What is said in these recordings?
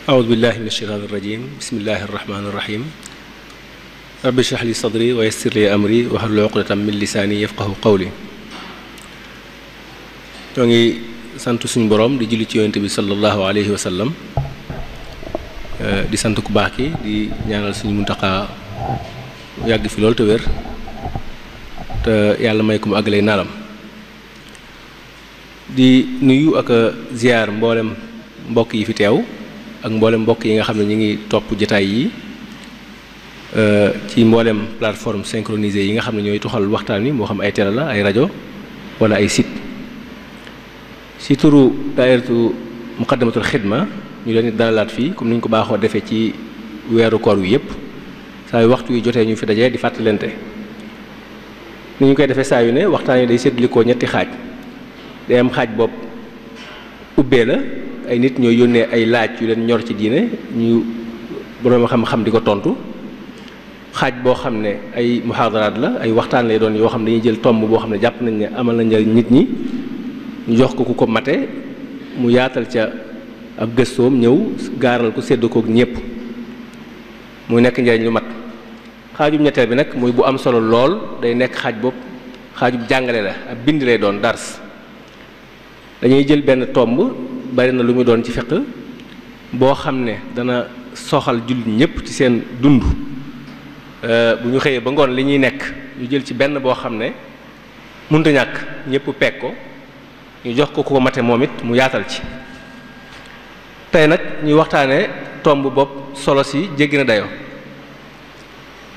أعوذ بالله من الشيطان الرجيم بسم الله الرحمن الرحيم رب اشرح لي صدري ويسر لي أمري واحلل عقدة من لساني يفقهوا قولي. ñoo ngi sant suñu borom di julli ci yonent bi sallallahu alayhi wa sallam di sant ku baax ki di ñaanal suñu Muntaxa yàgg fi loolu te wér te yàlla may ko mu àggalee naalam di nuyu ak ziar mboolem mbokk yi fi teew ak mboolem mbokk yi nga xam ne ñu ngi topp jotaay yi ci mboolem plateforme synchronisée yi nga xam ne ñooy tuxal waxtaan wi moo xam ay télé la ay rajo wala ay site. ci turu daayiratu muqaddamatul xidma ñu leen di dalalaat fii comme ni ñu ko baaxoo defee ci weeru koor wi yépp saa yu waxtu wi jotee ñu fi dajee di fàttalante ni ñu koy defee saa yu ne waxtaan yi day séddalikoo ñetti xaaj day am xaaj bopp ubbee la ay nit ñooy yónnee ay laaj yu leen ñor ci diine ñu borom xam-xam di ko tontu xaaj boo xam ne ay muhaadaraat la ay waxtaan lay doon yoo xam ne dañuy jël tomb boo xam ne jàpp nañ ne amal na njariñ nit ñi ñu jox ko ku ko mate mu yaatal ca ab gëstoom ñëw gaaral ko sédd kook ñépp muy nekk njariñ lu mat xaajub ñetteel bi nag muy bu am solo lool day nekk xaaj bopp xaajub jàngale la ab bind lay doon dars dañuy jël benn tomb bari na lu muy doon ci fiqh boo xam ne dana soxal jullit ñépp ci seen dund bu ñu xëyee ba ngoon li ñuy nekk ñu jël ci benn boo xam ne mënta ñàkk ñépp peeg ko ñu jox ko ko mate moom it mu yaatal ci tey nag ñuy waxtaanee tomb bopp solo si jéggi na dayoo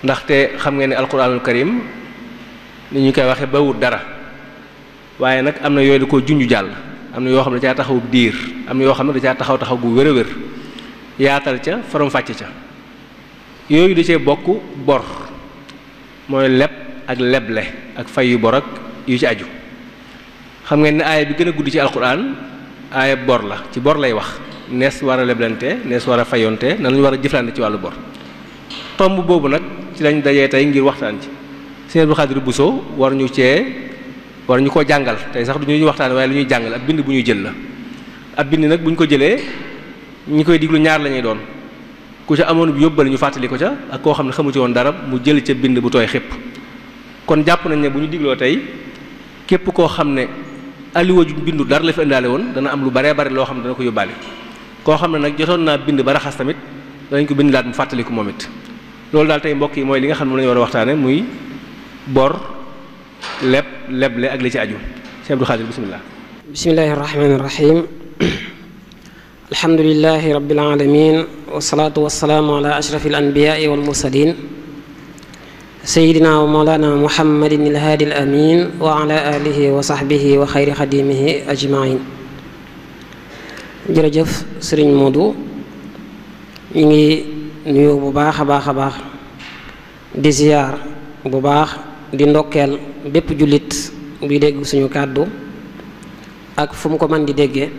ndaxte xam ngeen ne alquranul karim ni ñu koy waxee bawut dara waaye nag am na yooyu da koo junju jàll am na yoo xam ne da caa taxaw diir am na yoo xam ne da caa taxaw gu wér a wér yaatal ca faram fàcc ca yooyu da cee bokk bor mooy leb ak leble ak fay yu bor ak yu ci aju xam ngeen ne aaya bi gën a gudd ci alquran aaya bor la ci bor lay wax nees war a leblante nees war a fayonte nan lañu war a jëflante ci wàllu bor tomb boobu nag ci lañ dajee tey ngir waxtaan ci Sëriñ Abdou Khadre Bousso war ñu koo jàngal tey sax du ñuy waxtaan waaye lu ñuy jàngal ab bind bu ñuy jël la ab bind nag bu ñu ko jëlee ñi koy diglu ñaar la ñuy doon ku ca amoon bi yóbbal ñu fàttali ko ca ak koo xam ne xamu ci woon dara mu jël ca bind bu tooy xépp kon jàpp nañ ne bu ñu digloo tey képp koo xam ne alliwa ju bindu dara la fi indaale woon dana am lu baree bari loo xam ne dana ko yóbbaale koo xam ne nag jotoon naa bind ba raxas tamit danañ ko bind laat mu fàttaliku moom it loolu daal tey mbokk yi mooy li nga xam ne moom la ñu war a waxtaane muy bor leble ak li ci aju Sëriñ Abdou Khadre bismillah bismillahi rahmani rahim alhamdulillahi rabbil alamin wasalaatu wasalaamu ala ashrafil anbiyaai wal mursalin sayidina wa mawlana muhammadin alhaadi al amin wa ala alihi wa sahbihi wa xayri xadimihi ajmain jërëjëf sëriñ Modou ñu ngi nuyu bu baax a baax di ziyaar bu baax di ndokkeel bépp jullit buy dégg suñu kàddu ak fu mu ko mën di déggee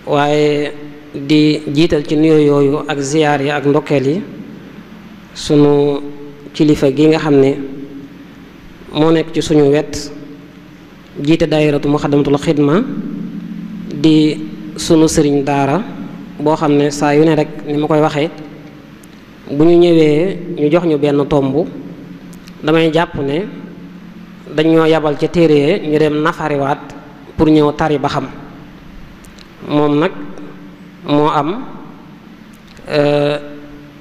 waaye di jiital ci nuyoo yooyu ak ziyaar yi ak ndokkeel yi sunu kilifa gi nga xam ne moo nekk ci suñu wet jiite daayiratu muxaddamatul xidma di sunu sëriñ daara boo xam ne saa yu ne rek ni ma koy waxee bu ñu ñëwee ñu jox ñu benn tomb damay jàpp ne dañoo yabal ca téere ñu dem nafariwaat pour ñëw tari ba xam moom nag moo am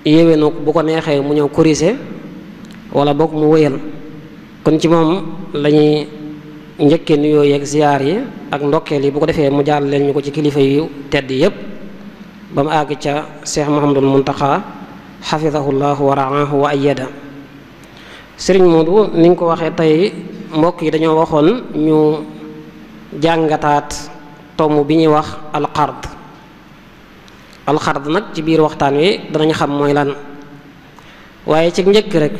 yéwénu bu ko neexee mu ñëw corriger wala boog mu wëyal kon ci moom lañuy njëkkee nuyoo yeeg ziyaar yi ak ndokkeel yi bu ko defee mu jàll leen ñu ko ci kilifa yu tedd yépp ba mu àgg ca Cheikh Mouhamadul Muntaxa xafidahullahu wa raahu wa ayyada sëriñ Modou ni nga ko waxee tey mbokk yi dañoo waxoon ñu jàngataat tomb bi ñuy wax alxard nag ci biir waxtaan wi danañ xam mooy lan waaye ci njëkk rek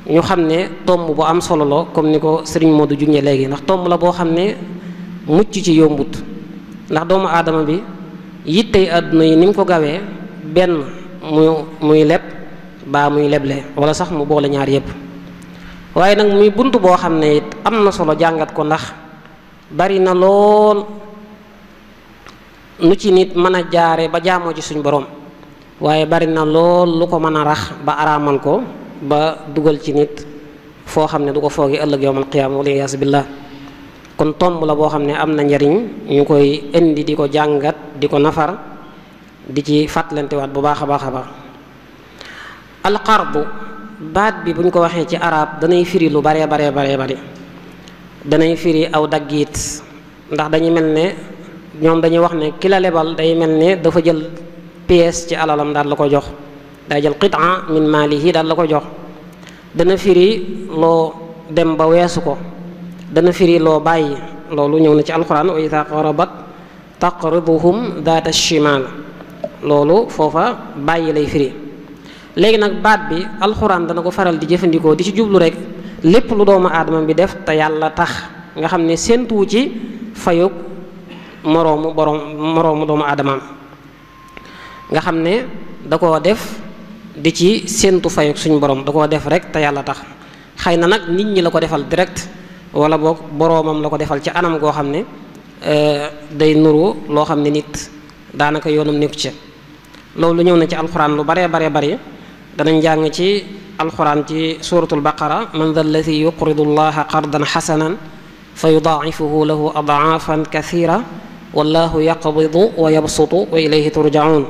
ñu xam ne tomb bu am solo la comme ni ko sëriñ Modou junñe léegi ndax tomb la boo xam ne mucc ci yombut ndax doomu aadama bi yittey àdduna yi ni mu ko gawee benn muy leb baa muy leble wala sax mu boole ñaar yépp waaye nag muy bunt boo xam ne it am na solo jàngat ko ndax bari na lool nu ci nit mën a jaare ba jaamoo ci suñ borom, waaye bari na lool lu ko mën a rax ba araamal ko ba dugal ci nit foo xam ne du ko foogi ëllëg yawmal qiyaama wal iyaazu billaah. kon tomb la boo xam ne am na njariñ ñu koy indi di ko jàngat di ko nafar di ci fàttalantewaat bu baax a baax a baax. alqardu baat bi bu ñu ko waxee ci arab danay firi lu baree bari danay firi aw daggiit, ndax dañuy mel ne ñoom dañuy wax ne ki la lebal day mel ne dafa jël pièce ci alalam daal la ko jox, day jël qitaa min maalihi daal la ko jox. dana firi loo dem ba weesu ko, dana firi loo bàyyi, loolu ñëw na ci alquran wa idaa qarabat taqriduhum daata shimal, loolu foofa bàyyi lay firi. léegi nag baat bi alxuraan dana ko faral di jëfandikoo di ci jublu rek lépp lu doomu aadama bi def te yàlla tax, nga xam ne séentuwu ci fayug moroomu doomu aadamaam, nga xam ne da koo def di ci séentu fayug suñu borom, da koo def rek te yàlla tax. xëy na nag nit ñi la ko defal direct, wala boog boroomam la ko defal ci anam goo xam ne day nuru loo xam ne nit daanaka yoonam nekku ci. loolu ñëw na ci alxuraan lu bari danañ jàng ci alxuraan ci suratul baqara man dha alladi yuqridu allaha qardan xasanan fa yudaa'ifuhu lahu adaafan kathira wallahu yaqbidu wa yabsutu wa ilayhi turjaun.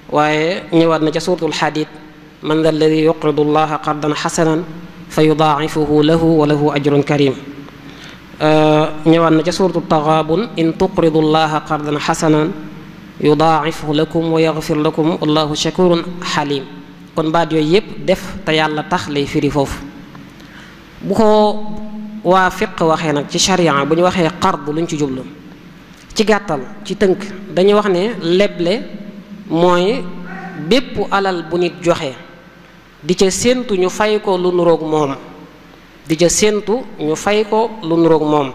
waaye ñëwaat na ca suratul xadiid man dha alladi yuqridu allaha qardan xasanan fa yudaa'ifuhu lahu wa lahu ajrun karim. ñëwaat na ca suratul taxaabun in tuqridu allaha qardan xasanan yudaa'ifhu lakum wa yaghfir lakum wallahu shakurun xalim. kon baat yooyu yépp def te yàlla tax lay firi foofu. bu ko waa fiq waxee nag ci sharia bu ñu waxee qard luñ ci jublu, ci gàttal ci tënk dañuy wax ne leble mooy bépp alal bu nit joxe di ca séentu ñu fay ko lu nuroog moom, di ca séentu ñu fay ko lu nuroog moom,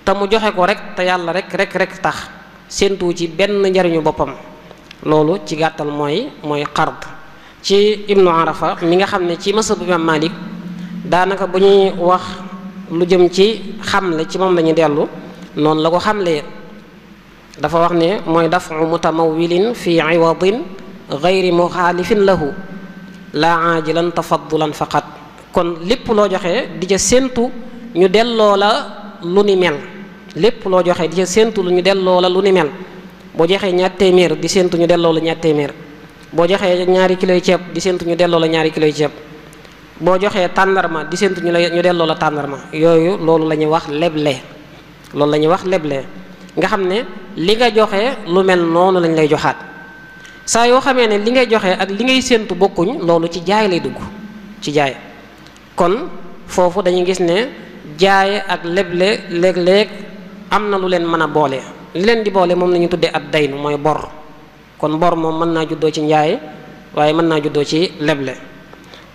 te mu joxe ko rek te yàlla rek tax, séentu ci benn njariñu boppam. loolu ci gàttal mooy qard. ci ibnu arafa mi nga xam ne ci masab imam malik daanaka bu ñuy wax lu jëm ci xamle ci moom la ñu dellu, noonu la ko xamlee. dafa wax ne mooy dafu mutamawilin fi iwadin gayri muxaalifin lahu laa aajilan tafaddulan faqat. kon lépp loo joxe di ca séentu ñu delloo la lu ni mel, lépp loo joxe di ca séentu lu ñu delloo la lu ni mel. boo joxee ñaar téeméer di séentu ñu delloo la ñaar téeméer, boo joxee ñaari kiloy ceeb di séentu ñu delloo la ñaari kiloy ceeb, boo joxee tàndarma di séentu ñu delloo la tàndarma. yooyu loolu la ñuy wax leble, loolu la ñuy wax leble, nga xam ne li nga joxe lu mel noonu lañ lay joxaat. saa yoo xamee ne li ngay joxe ak li ngay séentu bokkuñ, loolu ci jaay lay dugg, ci jaay. kon foofu dañuy gis ne jaay ak leble léeg-léeg am na lu leen mën a boole. li leen di boole moom la ñu tuddee ad daynu, mooy bor. kon bor moom mën naa juddoo ci njaay, waaye mën naa juddoo ci leble.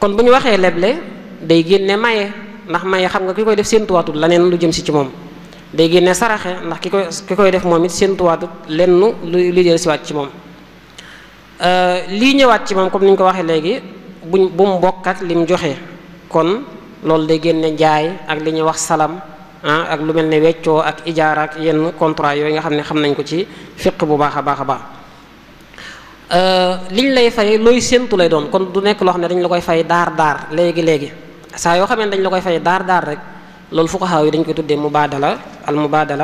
kon bu ñu waxee leble day génne maye, ndax maye xam nga ki koy def séentuwaatul leneen lu jëm si ci moom. day génne saraxe, ndax ki koy def moom it séentuwaatut lenn lu jël siwaat ci moom. lii ñëwaat ci moom comme ni ñu ko waxee léegi bu mu bokk ak lim joxe. kon loolu day génne njaay ak li ñuy wax salam ak lu mel ne weccoo ak ijaara ak yenn contrat yooyu nga xam ne xam nañ ko ci fiq bu baax a baax. liñ lay fay looy séentu lay doon, kon du nekk loo xam ne dañ la koy fay daar léegi saa yoo xam ne dañ la koy fay daar rek loolu fuqaha yi dañ koy tuddee mubaadala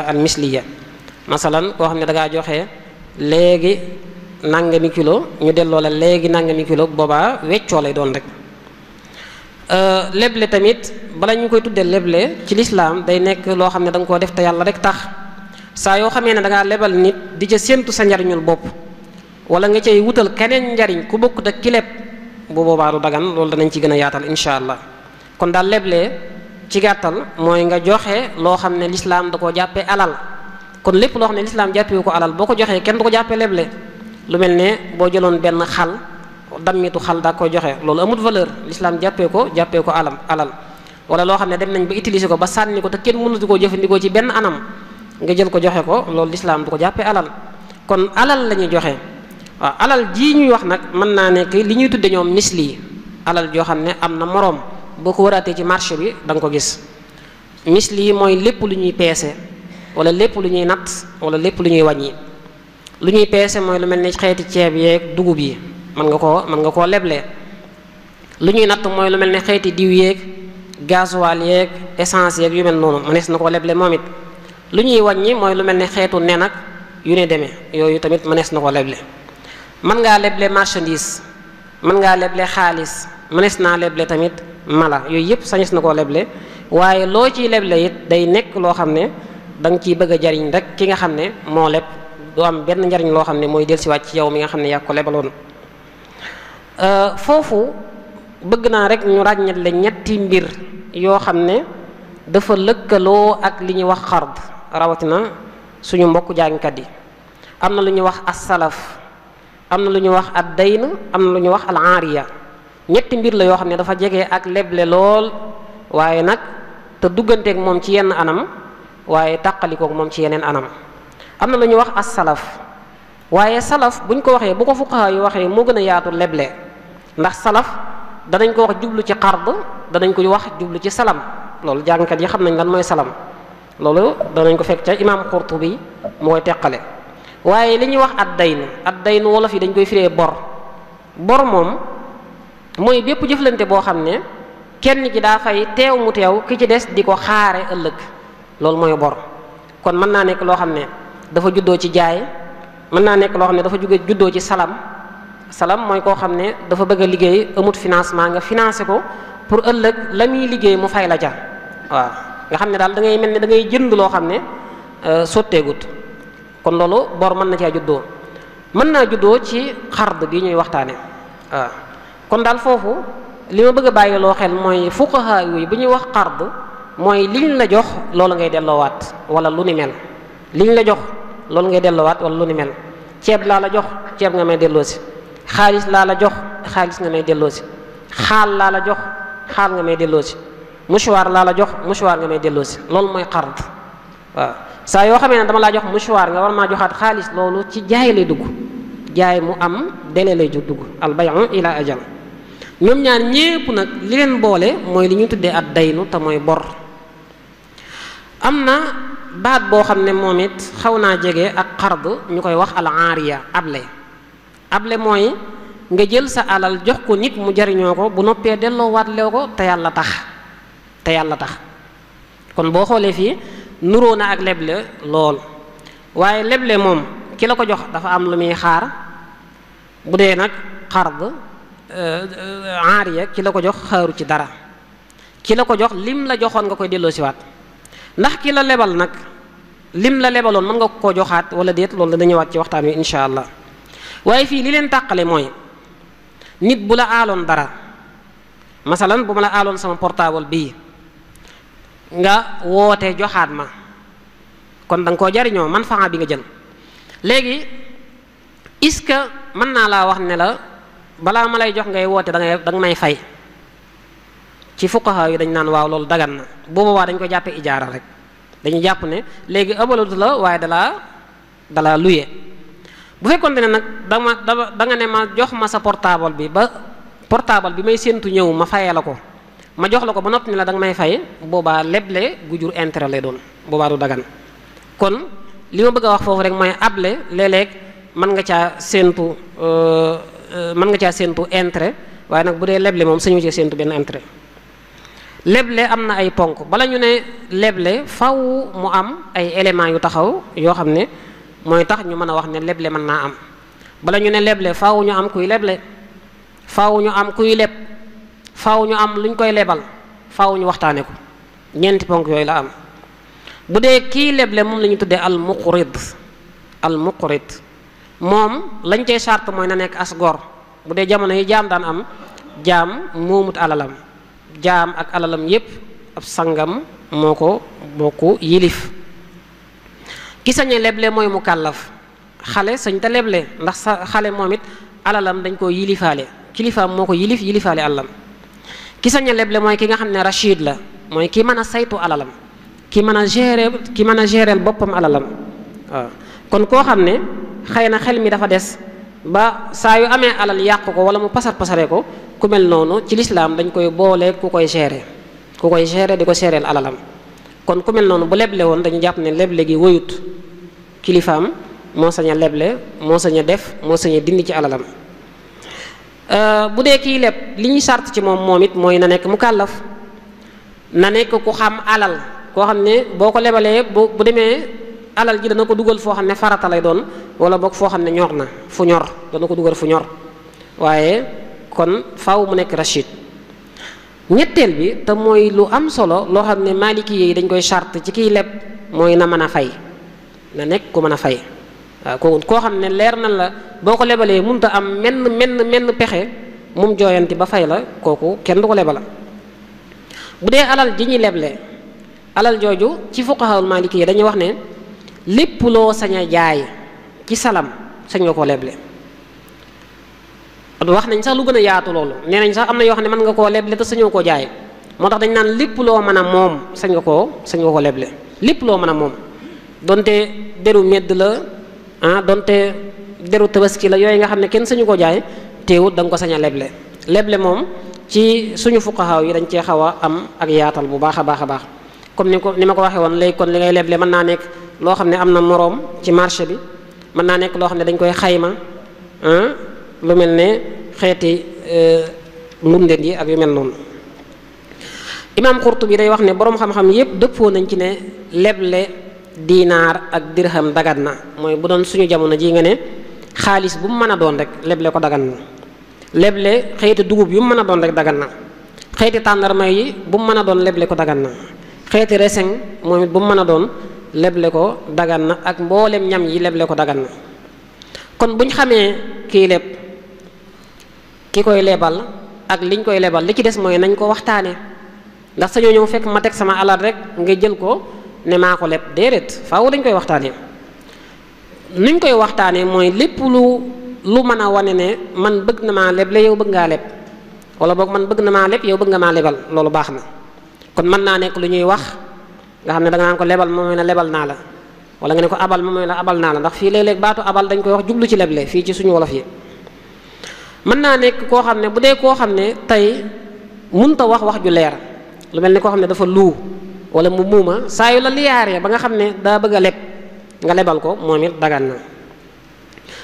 al misliya. masalan koo xam ne da ngaa joxe léegi nangami kilo ñu delloo la léegi nangami kilo, boobaa weccoo lay doon rek. leble tamit bala ñu koy tuddee leble ci lislaam day nekk loo xam ne da nga koo def te yàlla rek tax. saa yoo xamee ne da ngaa lebal nit di ca séentu sa njariñul bopp, wala nga cay wutal keneen njariñ ku bokkut ak ki leb, bu boobaa du dagan. loolu danañ ci gën a yaatal incha allah. kon daal leble ci gàttal mooy nga joxe loo xam ne lislaam da koo jàppee alal. kon lépp loo xam ne lislaam jàppee ko alal boo ko joxee kenn du ko jàppee leble. lu mel ne boo jëloon benn xal, dammitu xal daa koy joxe, loolu amut valeur, lislaam jàppee ko alal. wala loo xam ne dem nañ ba utiliser ko ba sànni ko te kenn mënatu koo jëfandikoo ci benn anam, nga jël ko joxe ko, loolu lislaam du ko jàppee alal. kon alal la ñuy joxe. waaw alal jii ñuy wax nag mën naa nekk li ñuy tudde ñoom misli, alal joo xam ne am na moroom, boo ko waraatee ci marché bi da nga ko gis. misli mooy lépp lu ñuy peese, wala lépp lu ñuy natt, wala lépp lu ñuy wàññi. lu ñuy peese mooy lu mel ni xeeti ceeb yeeg dugub yi mën nga koo leble. lu ñuy natt mooy lu mel ni xeeti diw yeeg gasoil yeeg essence yeeg yu mel noonu mënees na koo leble moom it. lu ñuy wàññi mooy lu mel ni xeetu nen ak yu ne demee yooyu tamit mënees na koo leble. mën ngaa leble marchandise mën ngaa leble xaalis mënees naa leble tamit mala yooyu yëpp sañes na koo leble waaye loo ciy leble it day nekk loo xam ne da nga ciy bëgg a jariñ rek ki nga xam ne moo leb du am benn njariñ loo xam ne mooy dellusiwaat ci yow mi nga xam ne yaa ko lebaloon. foofu bëgg naa rek ñu ràññetle ñetti mbir yoo xam ne dafa lëkkaloo ak li ñuy wax xard rawatina suñu mbokk jàngkat yi. am na lu ñuy wax as-salaf am na lu ñuy wax ad-dayn am na lu ñuy wax al-aariya ñetti mbir la yoo xam ne dafa jege ak leble lool waaye nag te dugganteeg moom ci yenn anam waaye tàqalikoog moom ci yeneen anam. am na lu ñuy wax as-salaf waaye salaf buñ ko waxee bu ko fuqaha yu waxee moo gën a yaatu leble ndax salaf danañ ko wax jublu ci xard danañ ko wax jublu ci salam loolu jàngkat yi xam nañ lan mooy salam loolu danañ ko fekk ca imaam Qurtubi mu koy teqale. waaye li ñuy wax ad-dayn wolof yi dañ koy firee bor moom mooy bépp jëflante boo xam ne kenn ci daa fay teew mu teew ki ci des di ko xaare ëllëg loolu mooy bor. kon mën naa nekk loo xam ne dafa juddoo ci jaay mën naa nekk loo xam ne dafa juddoo ci salam mooy koo xam ne dafa bëgg a liggéey amut financement nga financé ko pour ëllëg la muy liggéey mu fay la ca waaw nga xam ne daal da ngay mel ne da ngay jënd loo xam ne sotteegut kon loolu bor mën na caa juddoo. mën naa juddoo ci xard gi ñuy waxtaane waaw kon daal foofu li ma bëgg a bàyyi loo xel mooy fuqaha yi bu ñuy wax xard mooy liñ la jox loolu ngay delloowaat wala lu ni mel liñ la jox loolu ngay delloowaat wala lu ni mel ceeb laa la jox ceeb nga may delloosi xaalis laa la jox xaalis nga may delloosi xaal laa la jox xaal nga may delloosi mouchoir laa la jox mouchoir nga may delloosi loolu mooy xard waaw saa yoo xamee ne dama laa jox mouchoir nga war maa joxaat xaalis loolu ci jaay lay dugg jaay mu am délai lay dugg al bay'u ila ajal ñoom ñaar ñépp nag li leen boole mooy li ñu tuddee ad daynu te mooy bor. am na baat boo xam ne moom it xaw naa jege ak xard ñu koy wax al aariya able mooy nga jël sa alal jox ko nit mu jariñoo ko bu noppee delloowaat lew ko te yàlla tax kon boo xoolee fii nuroo na ak leble lool waaye leble moom ki la ko jox dafa am lu muy xaar bu dee nag xard aariya ki la ko jox xaaru ci dara ki la ko jox lim la joxoon nga koy delloosiwaat ndax ki la lebal nag lim la lebaloon mën nga koo joxaat wala déet loolu dana ñëwaat ci waxtaan wi insha allah waaye fii li leen tàqale mooy nit bu la aaloon dara masalan bu ma la aaloon sama portable bii nga woote joxaat ma kon da nga koo jariñoo man faa bi nga jël léegi est-ce que mën naa laa wax ne la balaa ma lay jox ngay woote da nga may fay ci fuqaha yi dañ naan waaw loolu dagan na boobaa dañ ko jàppee ijaara rek dañuy jàpp ne léegi ëbalut la waaye dalaa luye bu fekkoon ne nag da nga ne ma jox ma sa portable bi ba portable bi may séentu ñëw ma fayee la ko ma jox la ko ba noppi ne la da nga may fay boobaa leble gu jur intérêt lay doon boobaa du dagan kon li ma bëgg a wax foofu rek mooy able léeg-léeg mën nga caa séentu intérêt waaye nag bu dee leble moom sañu ci séentu benn intérêt. leble am na ay ponk bala ñu ne leble faw mu am ay éléments yu taxaw yoo xam ne mooy tax ñu mën a wax ne leble mën naa am bala ñu ne leble faw ñu am kuy leble faw ñu am kuy leb faw ñu am luñ koy lebal faw ñu waxtaane ko ñeenti ponk yooyu la am. bu dee kii leble moom la ñu tuddee al muqrid moom lañ cay charte mooy na nekk as gor bu dee jamono yi jaam daan am jaam moomut alalam jaam ak alalam yépp ab sangam moo ko yilif. ki sañe leble mooy mu kàllaf xale sañ te leble ndax sa xale moom it alalam dañ koo yilifaale kilifaam moo ko yilifaale alalam. ki sañe leble mooy ki nga xam ne rachid la mooy ki mën a saytu alalam ki mën a gérer boppam alalam waaw kon koo xam ne xëy na xel mi dafa des ba saa yu amee alal yàq ko wala mu pasaree ko ku mel noonu ci lislaam dañ koy boole ku koy gérer di ko géreel alalam kon ku mel noonu bu leble woon dañu jàpp ne leble gi woyut kilifaam moo sañ a leble moo sañ a def moo sañ a dindi ci alalam. Bu dee kii leb li ñuy sart ci moom it mooy na nekk mukallaf, na nekk ku xam alal, koo xam ne boo ko lebalee bu demee alal ji dana ko dugal foo xam ne farata lay doon, wala boog foo xam ne ñor na fu ñor dana ko dugal fu ñor, waaye kon faaw mu nekk rachid. ñetteel bi te mooy lu am solo loo xam ne maliki yi dañ koy sart ci kiy leb mooy na mën a fay, na nekk ku mën a fay. waaw koo xam ne leer na la boo ko lebalee mënut a am menn pexe mum jooyanti ba fay la, kooku kenn du ko lebala. bu dee alal ji ñuy leble, alal jooju ci fuqahaul maliki yi dañuy wax ne lépp loo sañ a jaay ci salam sañ nga koo leble. wax nañ sax lu gën a yaatu loolu, nee nañ sax am na yoo xam ne mën nga koo leble te sañoo koo jaay, moo tax dañ naan lépp loo mën a moom sañ nga koo leble. lépp loo mën a moom donte deru medd la donte deru tabaski la, yooyu nga xam ne kenn sañu ko jaay, teewut da nga ko sañ a leble. leble moom ci suñu fuqahaa yi dañ cee xaw a am ak yaatal bu baax a baax a baax, comme ni ma ko waxee woon léegi. kon li ngay leble mën naa nekk loo xam ne am na moroom ci marché bi, mën naa nekk loo xam ne dañ koy xayma, lu mel ne xeeti ndundeen yi ak yu mel noonu. Imaam Qurtubi day wax ne boroom xam-xam yépp dëppoo nañ ci ne leble diinaar ak dirham dagan na, mooy bu doon suñu jamono ji nga ne xaalis bu mu mën a doon rek leble ko dagan na. leble xeeti dugub yu mu mën a doon rek dagan na, xeeti tàndarma yi bu mu mën a doon leble ko dagan na, xeeti reseñ moom it bu mu mën a doon leble ko dagan na, ak mboolem ñam yi leble ko dagan na. kon buñ xamee kii leb, ki koy lebal ak liñ koy lebal, li ci des mooy nañ ko waxtaane, ndax sañoo ñëw fekk ma teg sama alal rek nga jël ko ne maa ko leb, déedéet, faaw dañ koy waxtaanee. nuñ koy waxtaanee mooy lépp lu mën a wane ne man bëgg na maa leble yow bëgg ngaa leb, wala boog man bëgg na maa leb yow bëgg nga maa lebal, loolu baax na. kon mën naa nekk lu ñuy wax nga xam ne da nga naan ko lebal moom mooy ne lebal naa la, wala nga ne ko abal moom mooy la abal naa la, ndax fii léeg-léeg baatu abal dañ koy wax jublu ci leble fii ci suñu wolof yi. mën naa nekk koo xam ne bu dee koo xam ne tey mënta wax ju leer, lu mel ni koo xam ne dafa luu wala mu muuma, saa yu la liyaaree ba nga xam ne daa bëgg a leb nga lebal ko, moom it dagan na.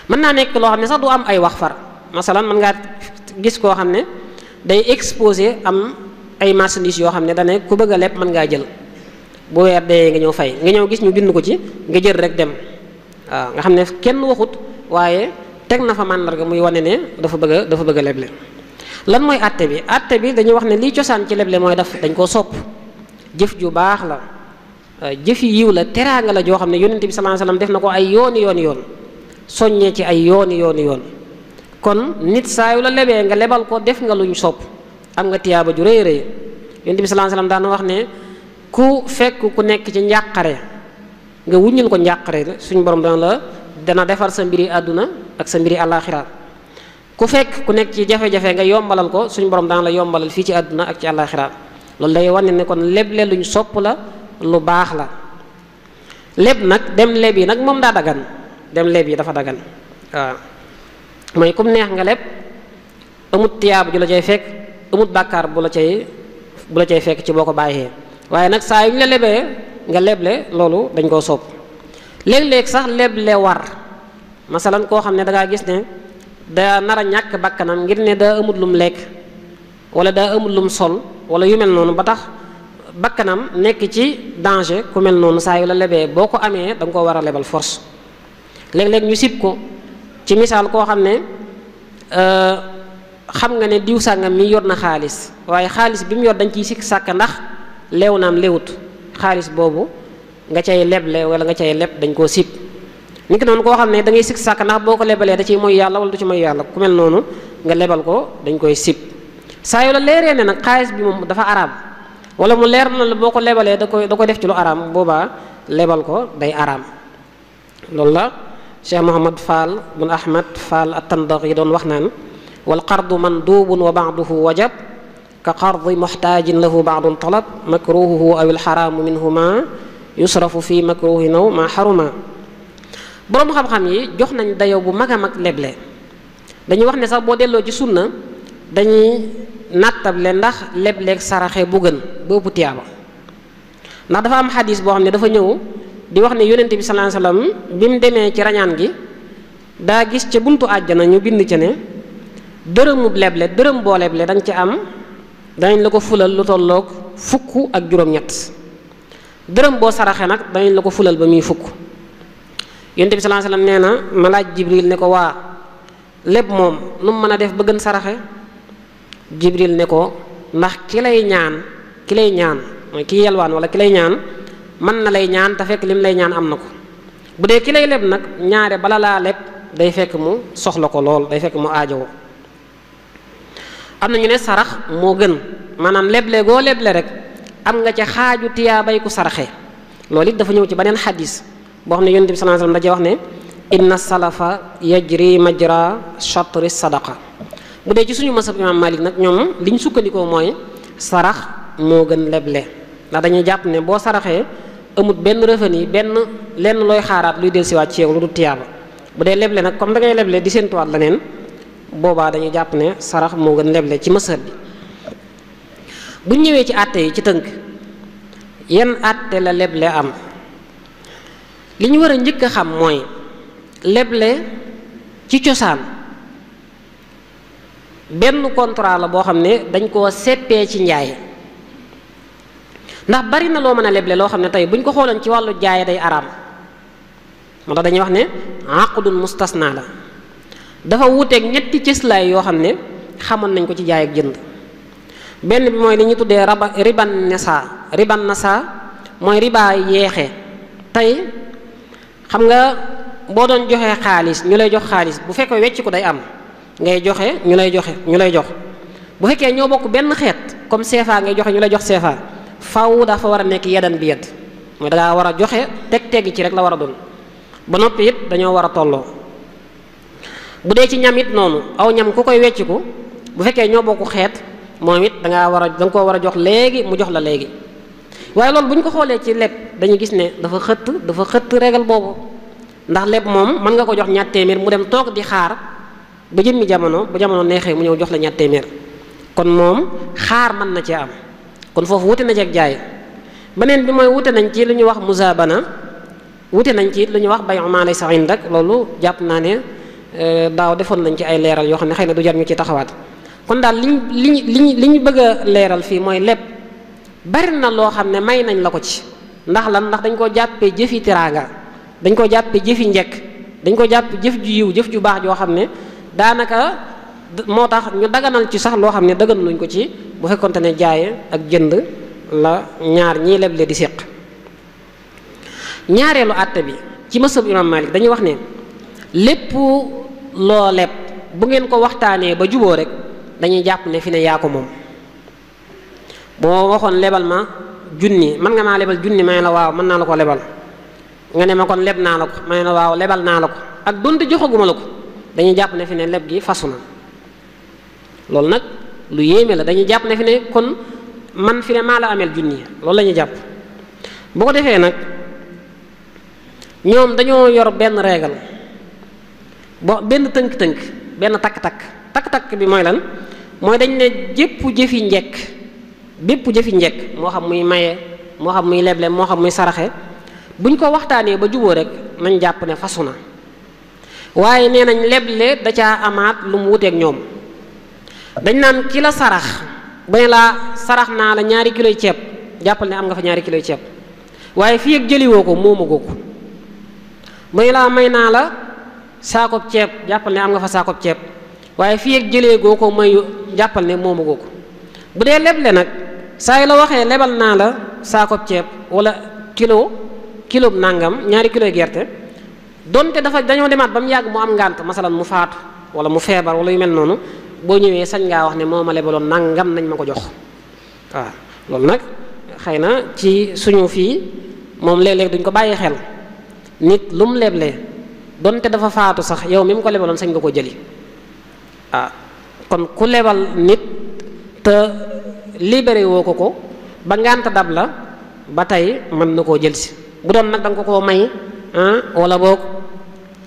mën naa nekk loo xam ne sax du am ay wax far, masalan mën ngaa gis koo xam ne day exposé am ay marchandises yoo xam ne dane ku bëgg a leb mën ngaa jël, bu weer dee nga ñëw fay, nga ñëw gis ñu bind ko ci nga jël rek dem. waaw nga xam ne kenn waxut, waaye teg na fa màndarga muy wane ne dafa bëgg a leble. lan mooy àtte bi? àtte bi dañuy wax ne liy cosaan ci leble mooy dañ koo sopp, jëf ju baax la, jëfi yiw la, teraanga la joo xam ne yonent bi sallallahu alayhi wasallam def na ko ay yoon soññee ci ay yoon. kon nit saa yu la lebee nga lebal ko, def nga luñ sopp, am nga tiyaaba ju rëy rëy. yonent bi sallallahu alayhi wasallam daan wax ne ku fekk ku nekk ci njàqare nga wuññil ko njàqare, suñu borom dana defar sa mbiri àdduna ak sa mbiri àllaaxira. ku fekk ku nekk ci jafe-jafe nga yombalal ko, suñu borom dana la yombalal fii ci àdduna ak ci àllaaxira. loolu day wane ne kon leble luñ sopp la, lu baax la. leb nag dem leb yi nag moom daa dagan, dem leb yi dafa dagan. waaw mooy kum neex nga leb, amut tiyaaba ju la cay fekk, amut bàkkaar bu la cay fekk ci boo ko bàyyee. waaye nag saa yu ñu la lebee nga leble, loolu dañ koo sopp. léeg-léeg sax leble war, masalan koo xam ne dangaa gis ne daa nar a ñàkk bakkanam ngir ne daa amut lum lekk wala daa amut lum sol wala yu mel noonu, ba tax bakkanam nekk ci danger, ku mel noonu saa yu la lebee boo ko amee da nga koo war a lebal force. léeg-léeg ñu sib ko ci misaal, koo xam ne xam nga ne diw sàngam mi yor na xaalis, waaye xaalis bi mu yor dañ ciy sikk sàkk ndax leew naam léewut, xaalis boobu nga cay leble wala nga cay leb dañ koo sib. nit ki noonu koo xam ne da ngay sikk sàkk ndax boo ko lebalee da ciy mooy yàlla wala du ci mooy yàlla, ku mel noonu nga lebal ko dañ koy sib. saa yu la leeree ne nag xaalis bi moom dafa araam, wala mu leer na la boo ko lebalee da koy def ci lu araam, boobaa lebal ko day araam. loolu la Cheikh Mouhamad Fall bun Ahmad Fall at-Tandaxi doon wax naan wal qardu mandubun wa ba'duhu wajab ka qardi muhtaajin lahu ba'dun talab makruhuhu aw al-haramu minhuma yusrafu fi makruhin aw ma haruma. boroom xam-xam yi jox nañ dayo bu mag a mag leble. dañuy wax ne sax boo delloo ci sunna dañuy nattable ndax lebleeg saraxe bu gën boobu tiyaaba. ndax dafa am xadis boo xam ne dafa ñëw di wax ne yonent bi sallallahu alayhi wasallam bi mu demee ci rañaan gi daa gis ca buntu àjjana ñu bind ca ne dërëmub leble dërëm boo leble dañ ci am danañ la ko fulal lu tolloog fukk ak juróom-ñett dërëm boo saraxe nag danañ la ko fulal ba muy fukk. yonent bi sallallahu alayhi wasallam nee na ma laaj Jibril ne ko waa leb moom nu mu mën a def ba gën saraxe Jibril ne ko ndax ki lay ñaan mooy ki yelwaan wala ki lay ñaan mën na lay ñaan te fekk lim lay ñaan am na ko bu dee ki lay leb nag ñaare bala laa leb day fekk mu soxla ko lool day fekk mu aajowo am na ñu ne sarax moo gën maanaam leble goo leble rek am nga ca xaaju tiyaabay ku saraxe loolu it dafa ñëw ci beneen xadis boo xam ne yonent bi sallallahu alayhi wasallam dajee wax ne inna salafa yajri majra shatri sadaqa bu dee ci suñu masab imam Malik nag ñoom li ñu sukkandikoo mooy sarax moo gën leble ndax dañuy jàpp ne boo saraxee amut benn revenu benn lenn looy xaaraat luy dellusiwaat ci yow lu du tiyaaba bu dee leble nag comme da ngay leble di séentuwaat leneen boobaa dañuy jàpp ne sarax moo gën leble ci masab bi. bu ñëwee ci àtte yi ci tënk yenn àtte la leble am li ñu war a njëkk a xam mooy leble ci cosaan benn contrat la boo xam ne dañ koo seppee ci njaay ndax bari na loo mën a leble loo xam ne tey buñ ko xooloon ci wàllu jaay day araam moo tax dañuy wax ne aqdun mustasna la dafa wuuteeg ñetti cëslaay yoo xam ne xamoon nañ ko ci jaay ak jënd benn bi mooy li ñuy tuddee riban nasa mooy riba yeexe tey xam nga boo doon joxee xaalis ñu lay jox xaalis bu fekkee wecc ko day am ngay joxe ñu lay jox bu fekkee ñoo bokk benn xeet comme CFA ngay joxe ñu lay jox CFA faw dafa war a nekk yadan bi yad mooy dangaa war a joxe teg ci rek la war a doon ba noppi it dañoo war a tolloo bu dee ci ñam it noonu aw ñam ku koy wecciku bu fekkee ñoo bokk xeet moom it danga koo war a jox léegi mu jox la léegi waaye loolu bu ñu ko xoolee ci leb dañuy gis ne dafa xëtt régal boobu ndax leb moom mën nga ko jox ñaar téeméer mu dem toog di xaar ba jëmmi jamono bu jamono neexee mu ñëw jox la ñaar téeméer kon moom xaar mën na cee am kon foofu wute na ci ak jaay beneen bi mooy wute nañ ci lu ñuy wax muzaabana wute nañ ci lu ñuy wax bay'u maa laysa indak loolu jàpp naa ne daaw defoon nañ ci ay leeral yoo xam ne xëy na du jar ñu ci taxawaat kon daal li ñu bëgg a leeral fii mooy leb bari na loo xam ne may nañ la ko ci ndax lan ndax dañ koo jàppee jëfi teraanga dañ ko jàppee jëfi njekk dañ ko jàppee jëf ju yiw jëf ju baax joo xam ne daanaka moo tax ñu daganal ci sax loo xam ne dagan luñ ko ci bu fekkonte ne jaaye ak jënd la ñaar ñii leble di séq ñaareelu àtte bi ci masab imam Malik dañuy wax ne lépp loo leb bu ngeen ko waxtaanee ba juboo rek dañuy jàpp ne fi ne yaa ko moom boo waxoon lebal ma junni mën nga maa lebal junni may la waaw mën naa la ko lebal nga ne ma kon leb naa la ko may la waaw lebal naa la ko ak donte joxaguma la ko dañuy jàpp ne fi ne leb gi fasu na loolu nag lu yéeme la dañuy jàpp ne fi ne kon man fi ne maa la ameel junni loolu la ñuy jàpp boo ko defee nag ñoom dañoo yor benn régal benn tënk-tënk benn takk-takk bi mooy lan mooy dañ ne bépp jëfi njekk moo xam muy maye moo xam muy leble moo xam muy saraxe buñ ko waxtaanee ba juboo rek nañ jàpp ne fasu na waaye nee nañ leble da caa amaat lu mu wuteeg ñoom dañ naan ki la sarax ba ne laa sarax naa la 2 kiloy ceeb jàppal ne am nga fa 2 kiloy ceeb waaye fii ak jëliwoo ko moomagoo ko ba ne laa may naa la saakob ceeb jàppal ne am nga fa saakob ceeb waaye fii ak jëlee goo ko mayu jàppal ne moomagoo ko bu dee leble nag saa yu la waxee lebal naa la saakob ceeb wala kilo nangam 2 kiloy gerte donte dañoo demaat ba mu yàgg mu am ngànt masalan mu faatu wala mu feebar wala yu mel noonu boo ñëwee sañ ngaa wax ne moo ma lebaloon nangam nañ ma ko jox waaw loolu nag xëy na ci suñu fii moom léeg-léeg duñ ko bàyyi xel nit lu mu leblee donte dafa faatu sax yow mi mu ko lebaloon sañ nga ko jëli kon ku lebal nit te libéré woo ko ba ngànt dab la ba tey mën na koo jël si bu doon nag da nga ko koo may wala boog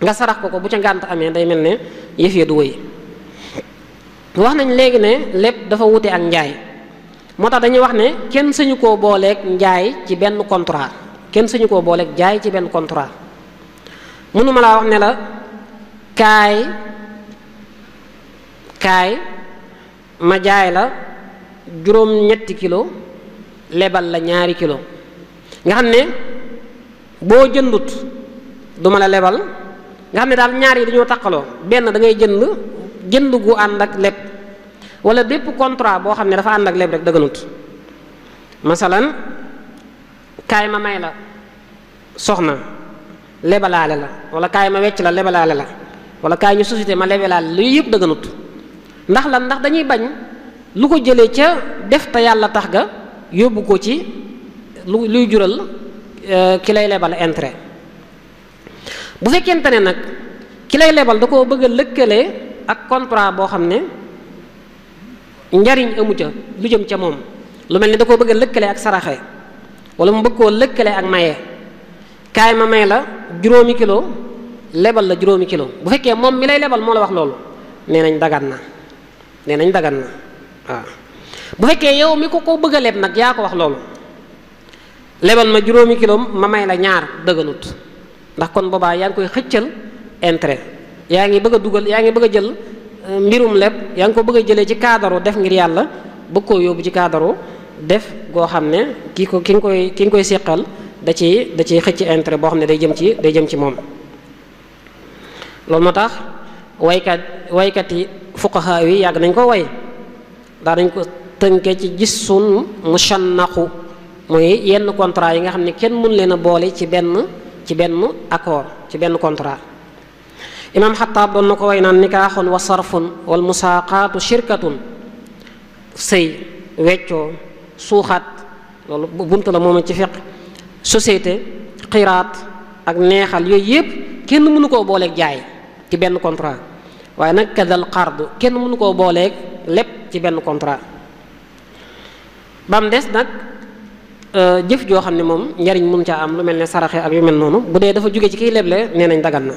nga sarax ko bu ca ngànt amee day mel ne yëf ya du wëy wax nañ léegi ne lépp dafa wute ak njaay moo tax dañuy wax ne kenn sañu koo booleeg njaay ci benn contrat kenn sañu koo booleeg jaay ci benn contrat. mënuma laa wax ne la kaay ma jaay la juróom-ñetti kilo lebal la 2 kilo nga xam ne boo jëndut duma la lebal, nga xam ne daal ñaar yi dañoo taqaloo. benn da ngay jënd gu ànd ak leb, wala bépp contrat boo xam ne dafa ànd ak leb rek dëgganut. masalan kaay ma may la soxna lebalaale la, wala kaay ma wecc la lebalaale la, wala kaay ñu société ma lebalaale lu yëpp dëgganut. ndax lan? ndax dañuy bañ lu ko jëlee ca def te yàlla tax ga yóbbu ko ci luy jural ki lay lebal intérêt. bu fekkente ne nag ki lay lebal da koo bëgg a lëkkale ak contrat boo xam ne njariñ amu ca lu jëm ca moom, lu mel ni da koo bëgg a lëkkale ak saraxe, wala mu bëgg koo lëkkale ak maye. kaay ma may la 5 kilo lebal la 5 kilo, bu fekkee moom mi lay lebal moo la wax loolu nee nañ dagan na waaw. bu fekkee yow mi ko bëgg a leb nag yaa ko wax loolu, lebal ma 5 kilo ma may la 2 dëgganut, ndax kon boobaa yaa ngi koy xëccal intérêt, yaa ngi bëgg a jël mbirum leb, yaa ngi ko bëgg a jëlee ci cadre def ngir yàlla bëgg koo yóbbu ci cadre def goo xam ne ki nga koy séqal da ciy xëcc intérêt boo xam ne day jëm ci moom. loolu moo tax waykat yi fuqaha yi yàgg nañ ko way, daa dañ ko tënke ci gisun mushannaqu, mooy yenn contrat yi nga xam ne kenn mën leen a boole ci benn accord, ci benn contrat. imam Xattaab doon na ko way naan nikaaxun wa sarfun wal musaaqaatu shirkatun, sëy, weccoo, suuxaat, loolu buntu la moom ci fiq, société, xiraat ak neexal, yooyu yëpp kenn mënu koo booleeg jaay ci benn contrat. waaye nag kadal xardu kenn mënu koo booleeg lépp ci benn contrat. ba mu des nag jëf joo xam ne moom njariñ mun caa am, lu mel ne saraxe ak yu mel noonu, bu dee dafa jóge ci kiy leble nee nañ dagan na.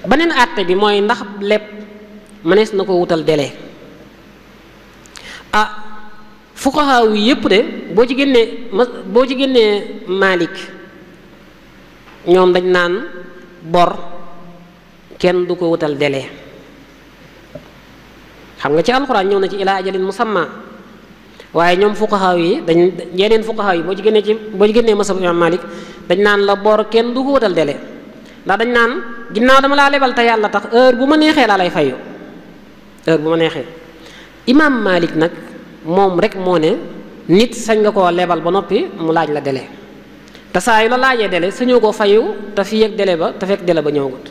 beneen àtte bi mooy ndax leb mënees na ko wutal délai. fuqaha yi yépp de boo ci génnee Maalik, ñoom dañ naan bor kenn du ko wutal délai. xam nga ci alxuraan ñëw na ci ilaa ajalin musamma, waaye ñoom fuqaha yi yeneen fuqaha yi boo ci génnee masab imam Maalik dañ naan la bor kenn du ko wutal délai. ndax dañ naan ginnaaw dama laa lebal te yàlla tax heure bu ma neexee laa lay fayu, heure bu ma neexee. imam Malik nag moom rek moo ne nit sañ nga koo lebal ba noppi mu laaj la délai, te saa yu la laajee délai sañoo koo fayu te fii ak délai ba te fekk délai ba ñëwagut.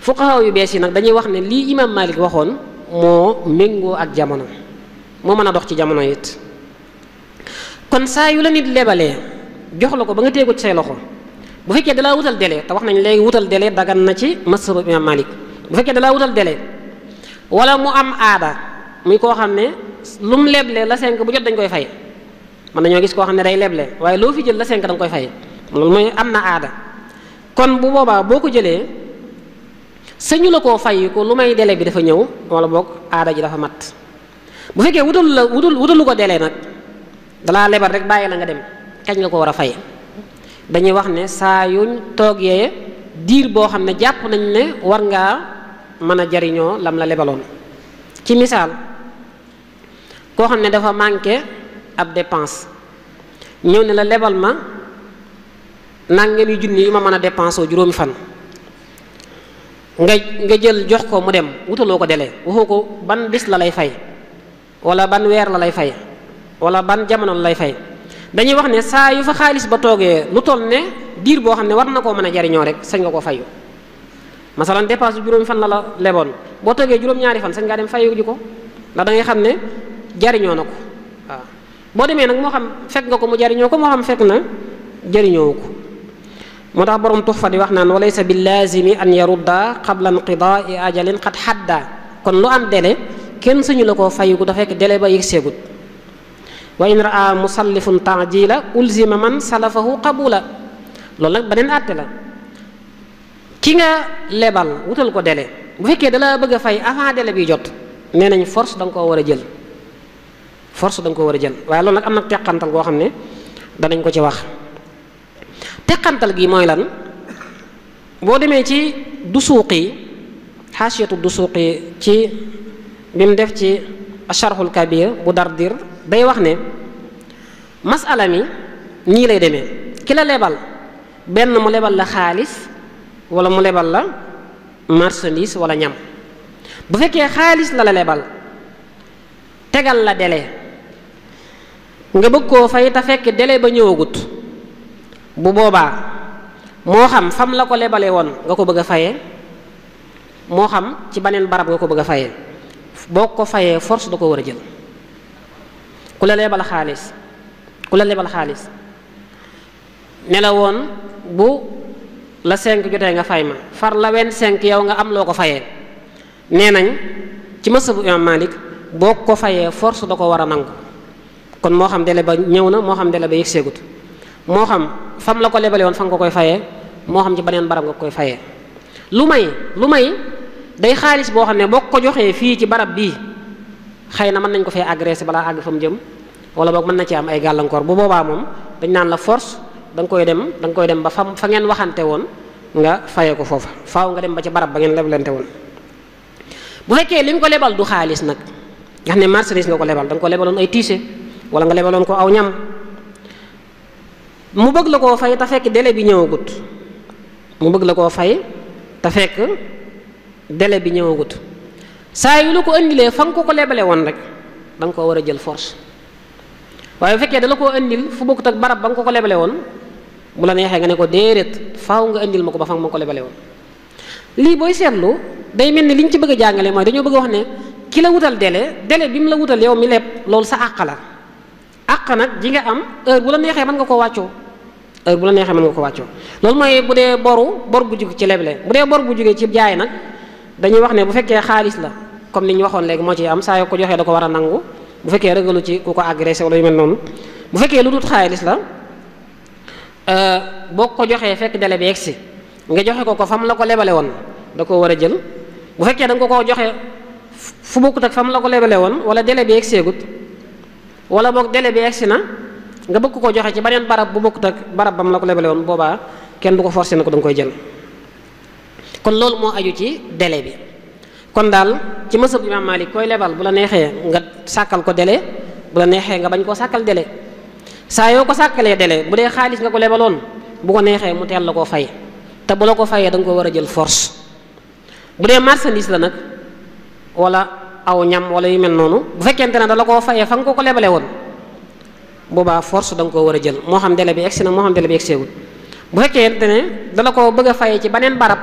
fuqaha yu bees yi nag dañuy wax ne lii imam Malik waxoon moo méngoo ak jamono, moo mën a dox ci jamono it. kon saa yu la nit lebalee jox la ko ba nga teegu ci say loxo, bu fekkee dalaa wutal délai, te wax nañ léegi wutal délai dagan na ci mazhab imam Malik. bu fekkee dalaa wutal délai wala mu am aada, muy koo xam ne lu mu leble la 5 bu jot dañ koy fay, man dañoo gis koo xam ne day leble waaye loo fi jël la 5 da nga koy fay, loolu mooy am na aada. kon bu boobaa boo ko jëlee sañu la koo fay ko lu may délai bi dafa ñëw wala boog aada ji dafa mat. bu fekkee wutalu ko délai nag dalaa lebal rek bàyyi la nga dem, kañ nga ko war a fay? dañuy wax ne saa yuñ toogee diir boo xam ne jàpp nañ ne war ngaa mën a jariñoo lam la lebaloon. ci misaal koo xam ne dafa manqué ab dépense ñëw ne la lebal ma nangami junni yu ma mën a dépensé juróomi fan, nga jël jox ko mu dem, wutaloo ko délai, waxoo ko ban bis la lay fay wala ban weer la lay fay wala ban jamono la lay fay. dañuy wax ne saa yu fa xaalis ba toogee lu toll ne diir boo xam ne war na koo mën a jariñoo rek sañ nga ko fayu. masalan dépense bu juróomi fan la leboon, boo toogee juróom-ñaari fan sañ ngaa dem fayu ji ko, ndax da ngay xam ne jariñoo na ko. waaw boo demee nag moo xam fekk nga ko mu jariñoo ko, moo xam fekk na jariñoo ko. moo tax borom Tuhfa di wax naan walaysa bi laazimi an yarudda qabla inqidaai ajalin qad hadda. kon lu am délai kenn sañu la koo fayu ko dafa fekk délai ba yegg seegut. wa in raa musallifun taajila ulzima man salafahu qabula. loolu nag beneen àtte la. ki nga lebal wutal ko délai, bu fekkee dala bëgg a fay avant délai bi jot nee nañ force da nga koo war a jël, force da nga koo war a jël. waaye loolu nag am na teqantal goo xam ne danañ ko ci wax. teqantal gi mooy lan boo demee ci Dusuuqi xaasiyatu Dusuuqi ci bi mu def ci Asharhul Kabir bu Dardir day wax ne masala mi nii lay demee ki la lebal benn mu lebal la xaalis wala mu lebal la marchandise wala ñam bu fekkee xaalis la lebal tegal la délai nga bëgg koo fay te fekk délai ba ñëwagut bu boobaa moo xam fam la ko lebale woon nga ko bëgg a fayee moo xam ci beneen barab nga ko bëgg a fayee boo ko fayee force da ko war a jël ku la lebal xaalis ne la woon bu la 5 jotee nga fay ma far la 25 yow nga am loo ko fayee nee nañ ci mazhabu Imam Malik boo ko fayee force da ko war a nangu kon moo xam délai ba ñëw na moo xam délai ba yegseegut moo xam fam la ko lebale woon fa nga ko koy fayee moo xam ci beneen barab nga koy fayee lu may day xaalis boo xam ne boo ko joxee fii ci barab bii xëy na mën nañ ko fee agressé balaa àgg fa mu jëm wala boog mën na ci am ay gàllankoor bu boobaa moom dañ naan la force da nga koy dem ba fa ngeen waxante woon nga fayee ko foofa faaw nga dem ba ci barab ba ngeen leblante woon bu fekkee li nga ko lebal du xaalis nag nga xam ne marchandise nga ko lebal da nga ko lebaloon ay tiise wala nga lebaloon ko aw ñam mu bëgg la koo fay te fekk délai bi ñëwagut saa yu la ko indilee fa nga ko lebale woon rek da nga koo war a jël force waaye bu fekkee da la koo indil fu bokkut ak barab ba nga ko lebale woon bu la neexee nga ne ko déedéet faaw nga indil ma ko ba fa nga ma ko lebale woon lii booy seetlu day mel ni li ñu ci bëgg a jàngale mooy dañoo bëgg a wax ne ki la wutal délai bi mu la wutal yow mi leb loolu sa àq la àq nag ji nga am heure bu la neexee mën nga koo wàccoo loolu mooy bu dee bor bu jóge ci leble bu dee bor bu jógee ci jaay nag dañuy wax ne bu fekkee xaalis la comme li ñu waxoon léegi moo ciy am saa yoo ko joxee da ko war a nangu bu fekkee rëgalu ci ku ko agressé wala yu mel noonu bu fekkee lu dul xaalis la boo ko joxee fekk délai bi egsi nga joxe ko fam la ko lebale woon da koo war a jël bu fekkee da nga ko joxe fu bokkut ak fam la ko lebale woon wala délai bi egseegut wala boog délai bi egsi na nga bëgg ko joxe ci beneen barab bu bokkut ak barab bam la ko lebale woon boobaa kenn du ko forcé na ko da nga koy jël kon loolu moo aju ci délai bi kon daal ci mazhab Imam Malik koy lebal bu la neexee nga sàkkal ko délai bu la neexee nga bañ koo sàkkal délai saa yoo ko sàkkalee délai bu dee xaalis nga ko lebaloon bu ko neexee mu teel la koo fay te bu la ko fayee da nga ko war a jël force bu dee marchandise la nag wala aw ñam wala yu mel noonu bu fekkente ne da la koo fayee fa nga ko lebale woon boobaa force da nga koo war a jël moo xam délai bi egsi na moo xam délai bi egseewul bu fekkente ne da la koo bëgg a fayee ci beneen barab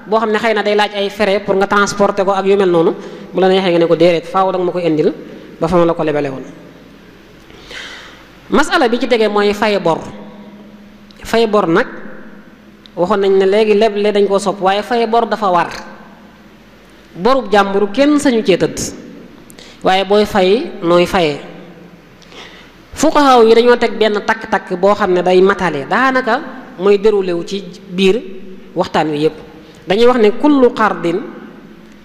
boo xam ne xëy na day laaj ay frais pour nga transporter ko ak yu mel noonu bu la neexee nga ne ko déedéet faaw da nga ma koy indil ba fa ma la ko lebale woon masala bi ci tegee mooy fay bor nag waxoon nañ ne léegi leble dañ koo sopp waaye fay bor dafa war borub jàmburu kenn sañu cee tëdd waaye booy fay nooy fayee fuqahaa yi dañoo teg benn takk-takk boo xam ne day matale daanaka mooy déroulé wu ci biir waxtaan wi yépp dañuy wax ne kullu qardin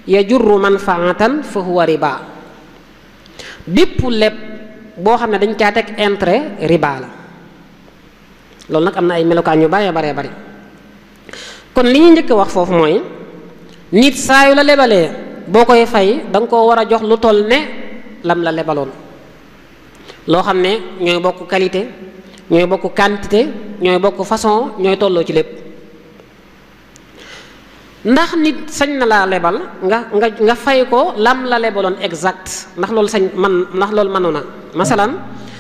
yajurru manfaatan fa huwa riba bépp leb boo xam ne dañ caa teg intérêt riba la loolu nag am na ay melokaan yu bare bari kon li ñuy njëkk a wax foofu mooy nit saa yu la lebalee boo koy fay da nga koo war a jox lu toll ne lam la lebaloon loo xam ne ñooy bokk qualité ñooy bokk quantité ñooy bokk façon ñooy tolloo ci lépp ndax nit sañ na laa lebal nga fay ko lam la lebaloon exact ndax loolu mënoon na masalan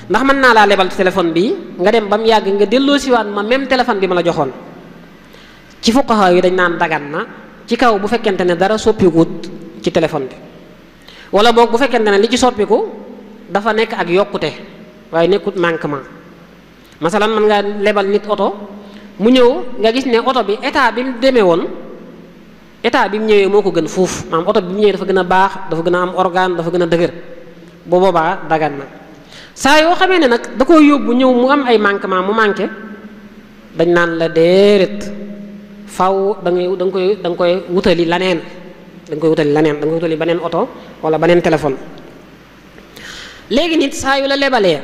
ndax mën naa laa lebal ci téléphone bi nga dem ba mu yàgg nga delloo siwaat ma même téléphone bi ma la joxoon ci fuqaha yi dañ naan dagan na ci kaw bu fekkente ne dara soppikuut ci téléphone bi wala boog bu fekkente ne li ci soppiku dafa nekk ak yokkute waaye nekkut manquement masalan mën nga lebal nit oto mu ñëw nga gis ne oto bi état bi mu demee woon état bi mu ñëwee moo ko gën fuuf maanaam oto bi mu ñëwee dafa gën a baax dafa gën a am organe dafa gën a dëgër bu boobaa dagan na saa yoo xamee ne nag da koo yóbbu ñëw mu am ay manquement mu manqué dañ naan la déedéet faw da nga koy wutali laneen da nga koy wutali beneen oto wala beneen téléphone léegi nit saa yu la lebalee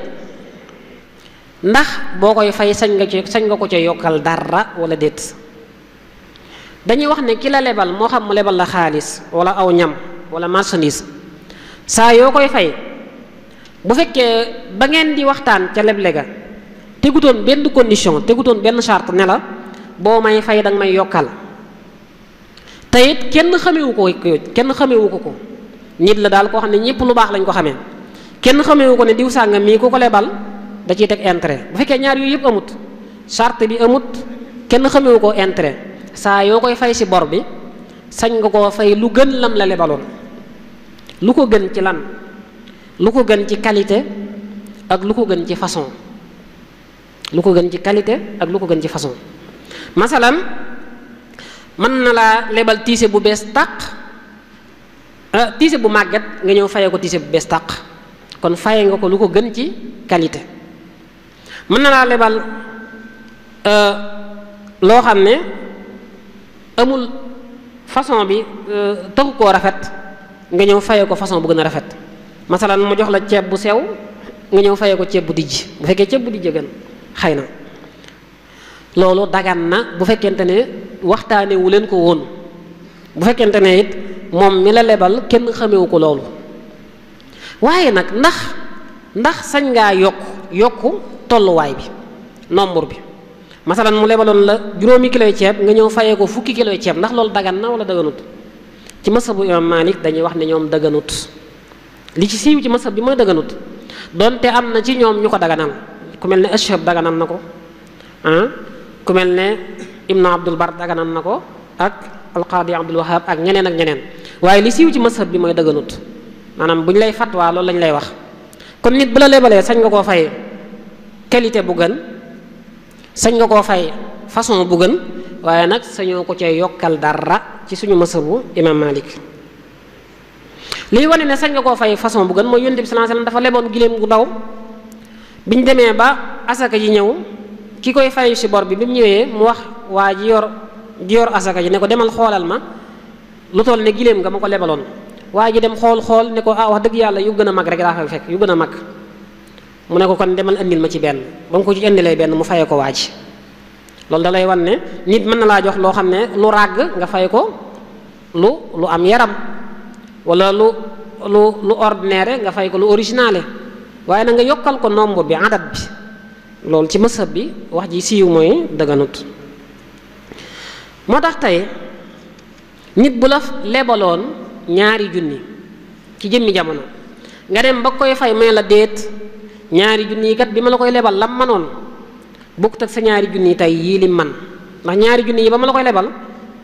ndax boo koy fay sañ nga ko ca yokkal dara wala déet. dañuy wax ne ki la lebal moo xam mu lebal la xaalis wala aw ñam wala marchandise saa yoo koy fay bu fekkee ba ngeen di waxtaan ca leble ga tegutoon benn condition tegutoon benn charte ne la boo may fay danga may yokkal te it kenn xamewu ko nit la daal koo xam ne ñëpp lu baax lañ ko xamee kenn xamewu ko ne diw sàngam mii ku ko lebal da ciy teg intérêt. bu fekkee ñaar yooyu yëpp amut charte bi amut kenn xamewu ko intérêt saa yoo koy fay ci bor bi sañ nga koo fay lu gën lam la lebaloon. lu ko gën ci lan lu ko gën ci qualité ak lu ko gën ci façon lu ko gën ci qualité ak lu ko gën ci façon. masalan mën na laa lebal tiise bu bees tàq tiise bu màgget nga ñëw faye ko tiise bu bees tàq kon faye nga ko lu ko gën ci qualité. mën na laa lebal loo xam ne amul façon bi taxu koo rafet nga ñëw faye ko façon bu gën a rafet. masalan mu jox la ceeb bu sew nga ñëw faye ko ceeb bu dijj bu fekkee ceeb bu dijj gën xëy na loolu dagan na bu fekkente ne waxtaane wu leen ko woon. bu fekkente ne it moom mi la lebal kenn xamewu ko loolu. waaye nag ndax sañ ngaa yokku tolluwaay bi nombre bi. masalan mu lebaloon la 5 kiloy ceeb nga ñëw fayee ko 10 kiloy ceeb ndax loolu dagan na wala daganut. ci mashabu imam Malik dañuy wax ne ñoom daganut li ci siiw ci mashab bi mooy daganut donte am na ci ñoom ñu ko daganal ku mel ne Ashhab daganal na ko ku mel ne Ibnu Abdul Bar daganal na ko ak Alqaadi Abdul Wahab ak ñeneen waaye li siiw ci mashab bi mooy daganut maanaam bu ñu lay fatwa loolu lañ lay wax. kon nit bu la lebalee sañ nga koo fay qualité bu gën sañ nga koo fay façon bu gën waaye nag sañoo ko cay yokkal dara ci suñu masabu imam Malik. liy wane ne sañ nga koo fay façon bu gën mooy Yonent bi sallallahu alayhi wasallam dafa leboon giléem gu ndaw biñ demee ba asaka ji ñëw ki koy fay ci bor bi mu ñëwee mu wax waa ji yor asaka ji ne ko demal xoolal ma lu toll ne giléem nga ma ko lebaloon. waa ji dem xool ne ko wax dëgg yàlla yu gën a mag rek daa fay fekk yu gën a mag mu ne ko kon demal indil ma ci benn ba nga ko ci indilee benn mu fayee ko waa ji. loolu da lay wan ne nit mën na laa jox loo xam ne lu ràgg nga fay ko lu am yaram wala lu ordinaire nga fay ko lu originale waaye na nga yokkal ko nombre bi adat bi loolu ci masab bi wax ji siiw mooy dëgganut. moo tax tey nit bu la lebaloon 2 junni ci jëmmi jamono nga dem ba koy fay may la déet 2 junni kat bi ma la koy lebal lam manoon bokkut ak sa 2 junni tey yii lim man ndax 2 junni yi ba ma la koy lebal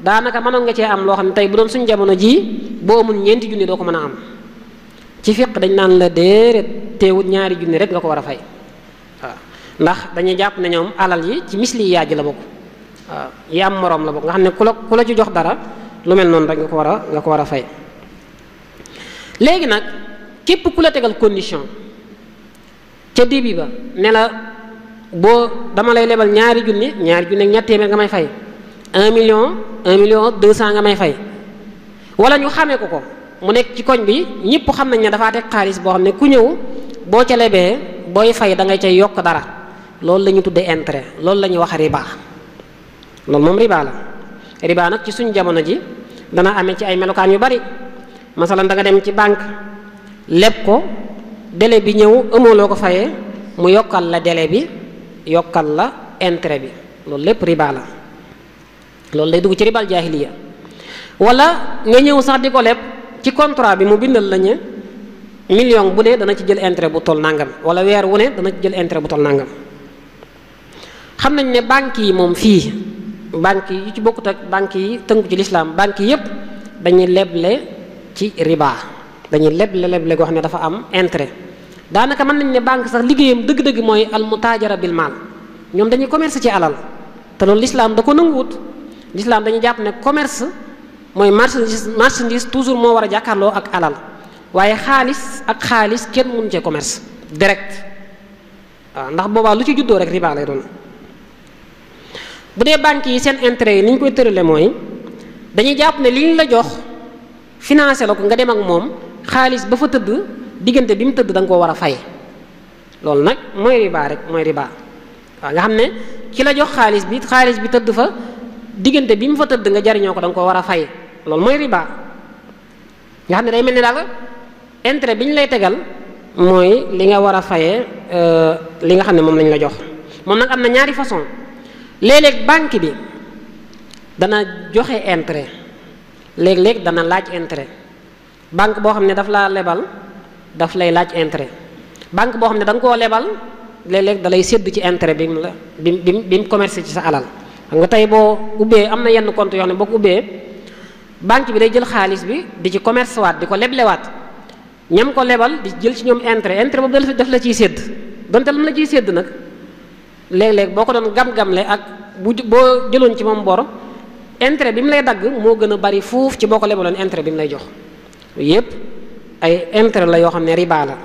daanaka mënoon nga cee am loo xam ne tey bu doon suñu jamono jii boo amul 4 junni doo ko mën a am. ci fiq dañ naan la déedéet teewut 2 junni rek nga ko war a fay waaw ndax dañuy jàpp ne ñoom alal yi ci misli yaaj la bokk waaw yi am moroom la bokk nga xam ne ku la ci jox dara lu mel noonu rek nga ko war a fay. léegi nag képp ku la tegal condition ca début ba ne la dama lay lebal 2 junni ak ñett téeméer nga may fay 1 million 200 nga may fay wala ñu xamee ko mu nekk ci koñ bi ñëpp xam nañ ne dafaa teg xaalis boo xam ne ku ñëw boo ca lebee booy fay da ngay cay yokk dara loolu la ñu tuddee intérêt loolu la ñuy wax riba loolu moom riba la. riba nag ci suñu jamono ji dana amee ci ay melokaan yu bari masalan da nga dem ci banque leb ko délai bi ñëw amoo loo ko fayee mu yokkal la délai bi yokkal la intérêt bi loolu lépp riba la loolu day dugg ci ribal jaahiliya. wala nga ñëw sax di ko leb ci contrat bi mu bindal la ñu million bu ne dana ci jël intérêt bu toll nangam wala weer wu ne dana ci jël intérêt bu toll nangam. xam nañ ne banques yi moom fii banques yi yu ci bokkut ak banques yi tënku ci lislaam banques yi yépp dañuy leble ci riba dañuy leble goo xam ne dafa am intérêt. daanaka mën nañ ne banque sax liggéeyam dëgg-dëgg mooy al mutaajara bil maal ñoom dañuy commerce ci alal te loolu lislaam da ko nanguwut. lislaam dañuy jàpp ne commerce mooy marchandise toujours moo war a jàkkaarloo ak alal waaye xaalis kenn mënu cee commerce direct waaw ndax boobaa lu ci juddoo rek riba lay doon. bu dee banques yi seen intérêt yi ni ñu koy tërale mooy dañuy jàpp ne li ñu la jox financé la ko nga dem ak moom xaalis ba fa tëdd diggante bi mu tëdd da nga koo war a fay loolu nag mooy riba rek mooy riba waaw nga xam ne ki la jox xaalis bi tëdd fa diggante bi mu fa tëdd nga jariñoo ko da nga ko war a fay loolu mooy riba nga xam ne day mel ni daal intérêt bi ñu lay tegal mooy li nga war a fayee li nga xam ne moom lañ la jox. moom nag am na ñaari façon léeg-léeg banque bi dana joxe intérêt léeg-léeg dana laaj intérêt banque boo xam ne daf laa lebal daf lay laaj intérêt banque boo xam ne da nga koo lebal léeg-léeg da lay sédd ci intérêt bi mu la bi mu commerce ci sa alal. xam nga tey boo ubbee am na yenn compte yoo xam ne boo ko ubbee banque bi day jël xaalis bi di ci commerce waat di ko leblewaat ñam ko lebal di jël ci ñoom intérêt boobu daf la ciy sédd donte lam la ciy sédd nag léeg-léeg boo ko doon gam-gamle ak boo jëloon ci moom bor intérêt bi mu lay dagg moo gën a bari fuuf ci boo ko lebaloon intérêt bi mu lay jox yépp ay intérêt la yoo xam ne riba la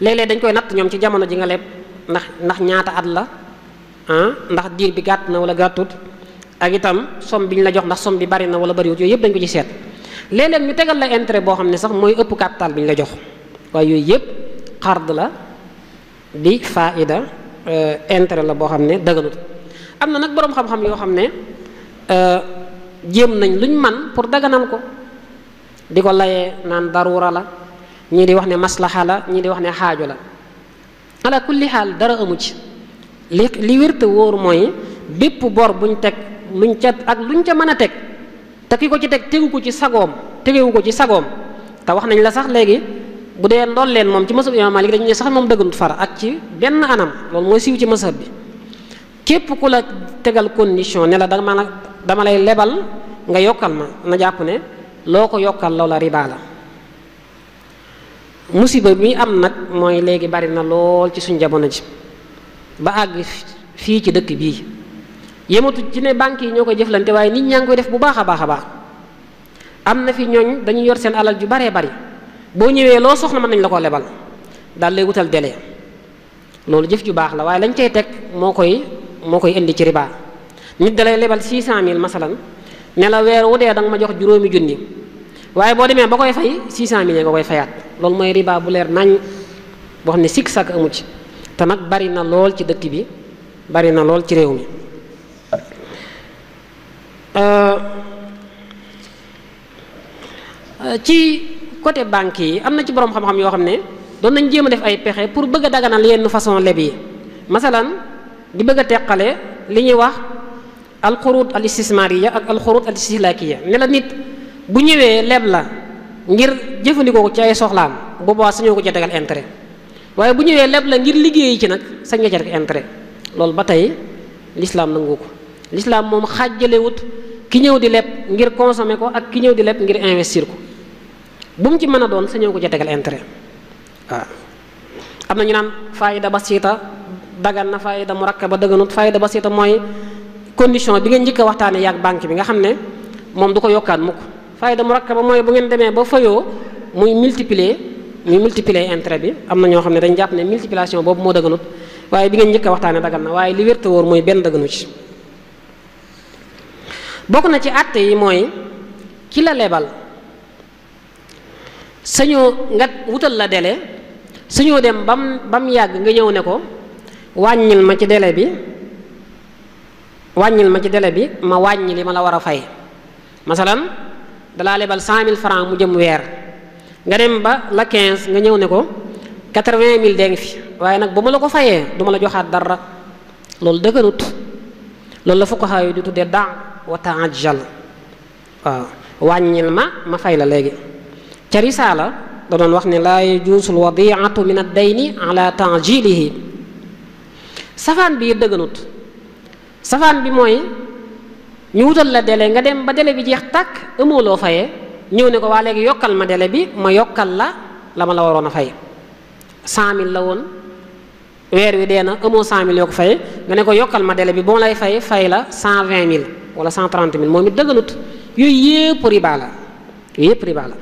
léeg-léeg dañ koy natt ñoom ci jamono ji nga leb ndax ñaata at la ndax diir bi gàtt na wala gàttut ak itam somme bi ñu la jox ndax somme bi bari na wala bariwut yooyu yëpp dañ ko ci seet léeg-léeg ñu tegal la intérêt boo xam ne sax mooy ëpp capital bi ñu la jox waaye yooyu yëpp xard la di faida intérêt la boo xam ne dëgganut am na nag boroom xam-xam yoo xam ne jéem nañ luñ man pour daganal ko di ko layee naan darura la ñii di wax ne maslaha la ñii di wax ne xaajo la ala kulli xaal dara amu ci li wér te wóor mooy bépp bor buñ teg luñ ca mën a teg te ki ko ci teg tegewu ko ci sagoom te wax nañ la sax léegi bu dee ndool leen moom ci masab Imaam Maalik dañu ne sax moom dëgganut fara ak ci benn anam loolu mooy siiw ci masab bi képp ku la tegal condition ne la dama lay lebal nga yokkal ma na jàpp ne loo ko yokkal loola riba la musiba bi am nag mooy léegi bari na lool ci suñ jamono ji ba àgg fii ci dëkk bii yematu ci ne banques yi ñoo koy jëflante waaye nit ñaa ngi koy def bu baax a baax a baax am na fi ñooñ dañuy yor seen alal ju baree bari boo ñëwee loo soxla mën nañ la ko lebal daal lay wutal délai loolu jëf ju baax la waaye lañ cay teg moo koy indi ci riba nit da lay lebal 600000 masalan ne la weer wu dee da nga ma jox juróomi junni waaye boo demee ba koy fay 600000 nga koy fayaat loolu mooy riba bu leer nañ boo xam ne sikk sàkk amu ci te nag bari na lool ci dëkk bi bari na lool ci réew mi ci côté banque yi am na ci boroom xam-xam yoo xam ne doon nañ jéem a def ay pexe pour bëgg a daganal yenn façon leb yi masalan di bëgg a teqale li ñuy wax alxurut al istismariya ak alxurut al istihlakiya ne la nit bu ñëwee leb la ngir jëfandikoo ko ci ay soxlaam bu boobaa sañoo ko ca tegal intérêt waaye bu ñëwee leb la ngir liggéeyi ci nag sañ nga ca teg intérêt loolu ba tey l'islam nangu ko l'islam moom xaajalewut ki ñëw di leb ngir consommer ko ak ki ñëw di leb ngir investir ko bu mu ci mën a doon sañoo ko ca tegal intérêt waaw am na ñu naan faayida basita dagan na faayida murakkaba dëgganut faayida basita mooy condition bi nga njëkk a waxtaane yaag banque bi nga xam ne moom du ko yokkaat mukk faayida murakkaba mooy bu ngeen demee ba fayoo muy multiplier intérêt bi am na ñoo xam ne dañ jàpp ne multiplication boobu moo dëgganut waaye bi ngeen njëkk a waxtaane dagan na waaye li wér te wóor mooy benn dëgganu ci bokk na ci àtte yi mooy ki la lebal sañoo nga wutal la délai sañoo dem bam yàgg nga ñëw ne ko wàññil ma ci délai bi ma wàññi li ma la war a fay masalan dalaa lebal 100000 francs mu jëm weer nga dem ba la 15 nga ñëw ne ko 80000 dee ngi fi waaye nag bu ma la ko fayee du ma la joxaat dara loolu dëgganut loolu la fuqaha yi di tuddee wa taajjal waaw wàññil ma fay la léegi ca risaala da doon wax ne laa yajuusul wadiatu min ad-dayni ala taajilihi safaan bi dëgganut safaan bi mooy ñu wutal la délai nga dem ba délai bi jeex tàkk amoo loo fayee ñëw ne ko waa léegi yokkal ma délai bi ma yokkal la ma la waroon a fay 100000 la woon weer wi dee na amoo 100000 yoo ko fay nga ne ko yokkal ma délai bi boo lay fay la 120000 wala 130000 moom it dëgganut yooyu yëpp riba la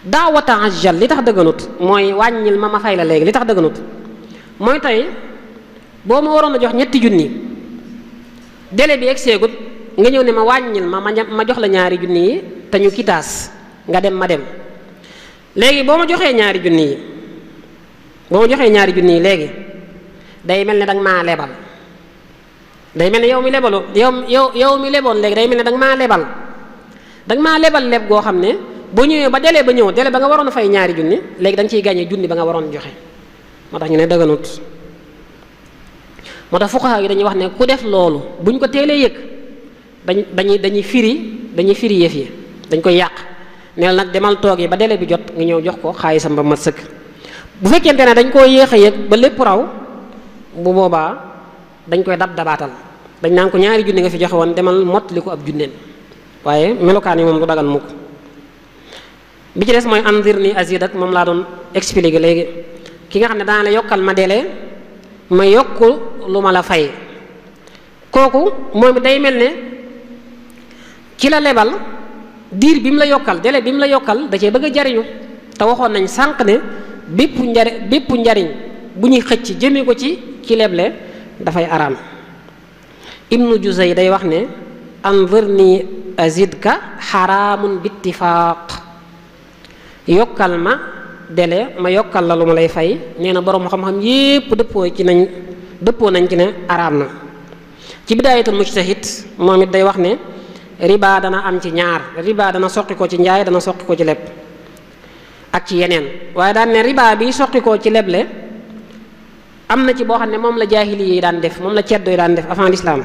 daawa taajjal li tax dëgganut mooy wàññil ma fay la léegi li tax dëgganut mooy tey boo ma waroon a jox 3 junni délai bi egseegut nga ñëw ne ma wàññil ma jox la 2 junni yi te ñu kitaas nga dem ma dem léegi boo ma joxee 2 junni yi léegi day mel ne danga maa lebal day mel ne yow mi lebalu yow mi leboon léegi day mel ne danga maa lebal leb goo xam ne boo ñëwee ba délai ba ñëw délai ba nga waroon a fay ñaari junni léegi da nga ciy gàññe junni ba nga waroon joxe moo tax ñu ne dëgganut. moo tax fuqaha yi dañuy wax ne ku def loolu buñ ko teelee yëg dañuy firi yëf yi dañ koy yàq neel nag demal toog yi ba délai bi jot nga ñëw jox ko xaalisam ba mat sëkk. bu fekkente ne dañ koo yéex a yëg ba lépp raw bu boobaa dañ koy dabaatal dañ naan ko ñaari junni nga fi joxe woon demal mottali ko ab junneen waaye melokaan yi moom du dagan mukk. bi ci des mooy andir ni azidak moom laa doon expliquer léegi ki nga xam ne dana la yokkal ma délai ma yokk lu ma la fay kooku moom day mel ne ci la lebal diir bi mu la yokkal délai bi mu la yokkal da cee bëgg a jariñu te waxoon nañ sànq ne bépp njariñ bu ñuy xëcc jëmee ko ci leble dafay araam. Ibnu Juzay day wax ne anzirni azidka xaraamun bittifaaq yokkal ma délai ma yokkal la lu ma lay fay nee na boroom xam-xam yépp dëppoo nañ ci ne araam na. ci bidaayatul mujtahid moom it day wax ne riba dana am ci ñaar riba dana soqi ko ci njaay dana soqi ko ci leb ak ci yeneen waaye daan ne riba bi soqi ko ci leble am na ci boo xam ne moom la jaahili yi daan def moom la ceddo yi daan def avant l'islam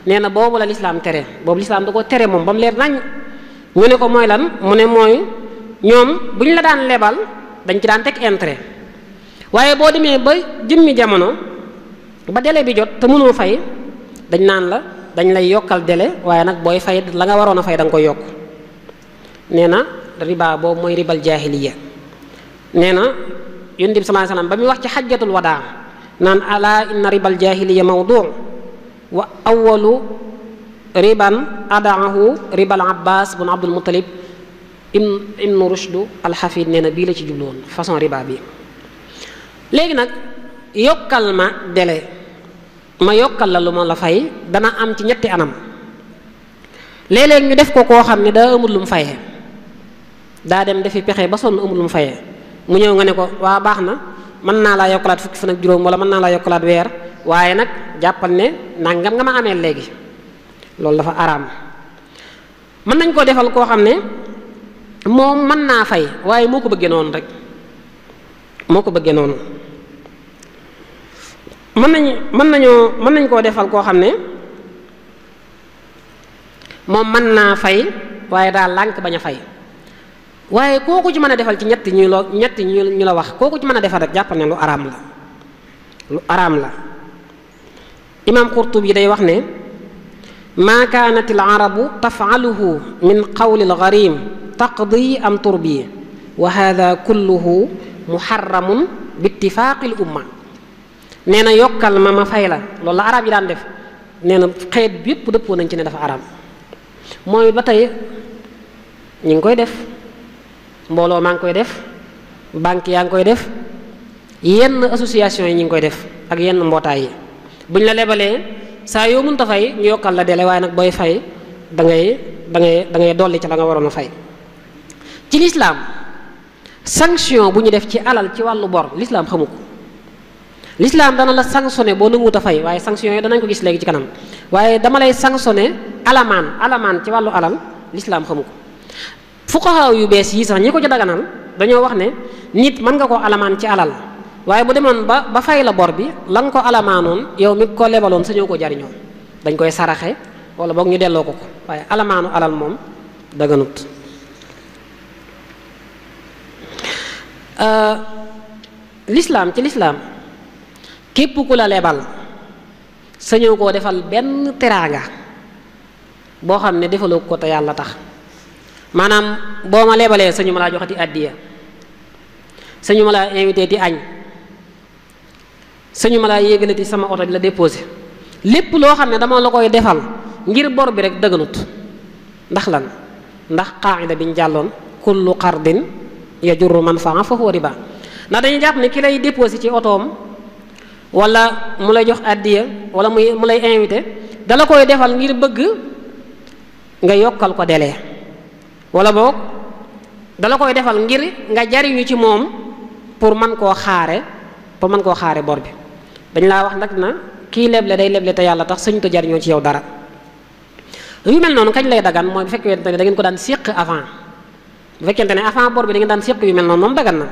nee na boobu la l'islam tere boobu l'islam da ko tere moom ba mu leer nañ ñu ne ko mooy lan mu ne mooy ñoom bu ñu la daan lebal dañ ci daan teg intérêt waaye boo demee ba jëmmi jamono ba délai bi jot te mënoo fay dañ lay yokkal délai waaye nag booy fay la nga waroon a fay da nga koy yokk nee na riba boobu mooy ribal jaahiliya nee na yonent bi sallallahu alayhi wasallam ba muy wax ci xajjatul wadaa naan ala inna ribal jaahiliya mawdu wa awwalu riban adaahu ribal abbas bun abdul muttalib ibnu rushdu alxafid nee na bii la ci jubloon façon riba bi léegi nag yokkal ma délai ma yokkal la lu ma la fay dana am ci ñetti anam léeg-léeg ñu def ko koo xam ne daa amul lu mu fayee daa dem defi pexe ba sonn amul lu mu fayee mu ñëw nga ne ko waa baax na mën naa laa yokkalaat fukki fan ak juróom wala mën naa laa yokkalaat weer waaye nag jàppal ne nangam nga ma amee léegi loolu dafa araam. mën nañ koo defal koo xam ne moom mën naa fay waaye moo ko bëggee noonu rek moo ko bëggee noonu mën nañ koo defal koo xam ne moom mën naa fay waaye daal lànk bañ a fay waaye kooku ci mën a defal ci ñetti ñu la wax kooku ci mën a defal rek jàppal ne lu araam la imaam Qurtubi day wax ne maa kaanat al arabu tafaaluhu min qawli al gharim taqdi am turbi wa hada kulluhu muharramun bi ittifaaqi al umma nee na yokkal ma fay la loolu la arab yi daan def nee na xeet bi yépp dëppoo nañ ci ne dafa araam mooy ba tey ñi ngi koy def mbooloo maa ngi koy def banque yaa ngi koy def yenn association yi ñi ngi koy def ak yenn mbootaay yi buñ la lebalee saa yoo mënta fay ñu yokkal la délai waaye nag booy fay da ngay dolli ca la nga waroon a fay. ci lislaam sanction bu ñu def ci alal ci wàllu bor lislaam xamu ko lislaam dana la sanctionné boo nanguwut a fay waaye sanction yooyu danañ ko gis léegi ci kanam waaye dama lay sanctionné alamaan ci wàllu alal lislaam xamu ko. fuqaha yu bees yi sax ñi ko ci daganal dañoo wax ne nit mën nga koo alamaan ci alal waaye bu demoon ba fay la bor bi la nga ko alamaanoon yow mi ko lebaloon sañoo ko jariñoo dañ koy saraxe wala boog ñu delloo ko waaye alamaanu alal moom daganut. ci lislaam képp ku la lebal sañoo koo defal benn teraanga boo xam ne defaloo ko te yàlla tax maanaam boo ma lebalee sañu ma laa joxati àddiya sañu ma laa invité ti añ sañu ma laa yéegalati sama oto di la déposé lépp loo xam ne dama la koy defal ngir bor bi rek dëgganut ndax lan ndax qaa'ida bi ñu jàlloon kullu qardin yajurru manfaa fa huwa riba ndax dañuy jàpp ne ki lay déposé ci otoom wala mu lay jox àddiya wala mu lay invité dala koy defal ngir bëgg nga yokkal ko délai wala boog dala koy defal ngir nga jariñu ci moom pour mën koo xaare bor bi dañ laa wax nag na kii leble day leble te yàlla tax sëñ to jariñoo ci yow dara. yu mel noonu kañ lay dagan mooy bu fekkente ne da ngeen ko daan séq avant bu fekkente ne avant bor bi da ngeen daan séq yu mel noonu moom dagan na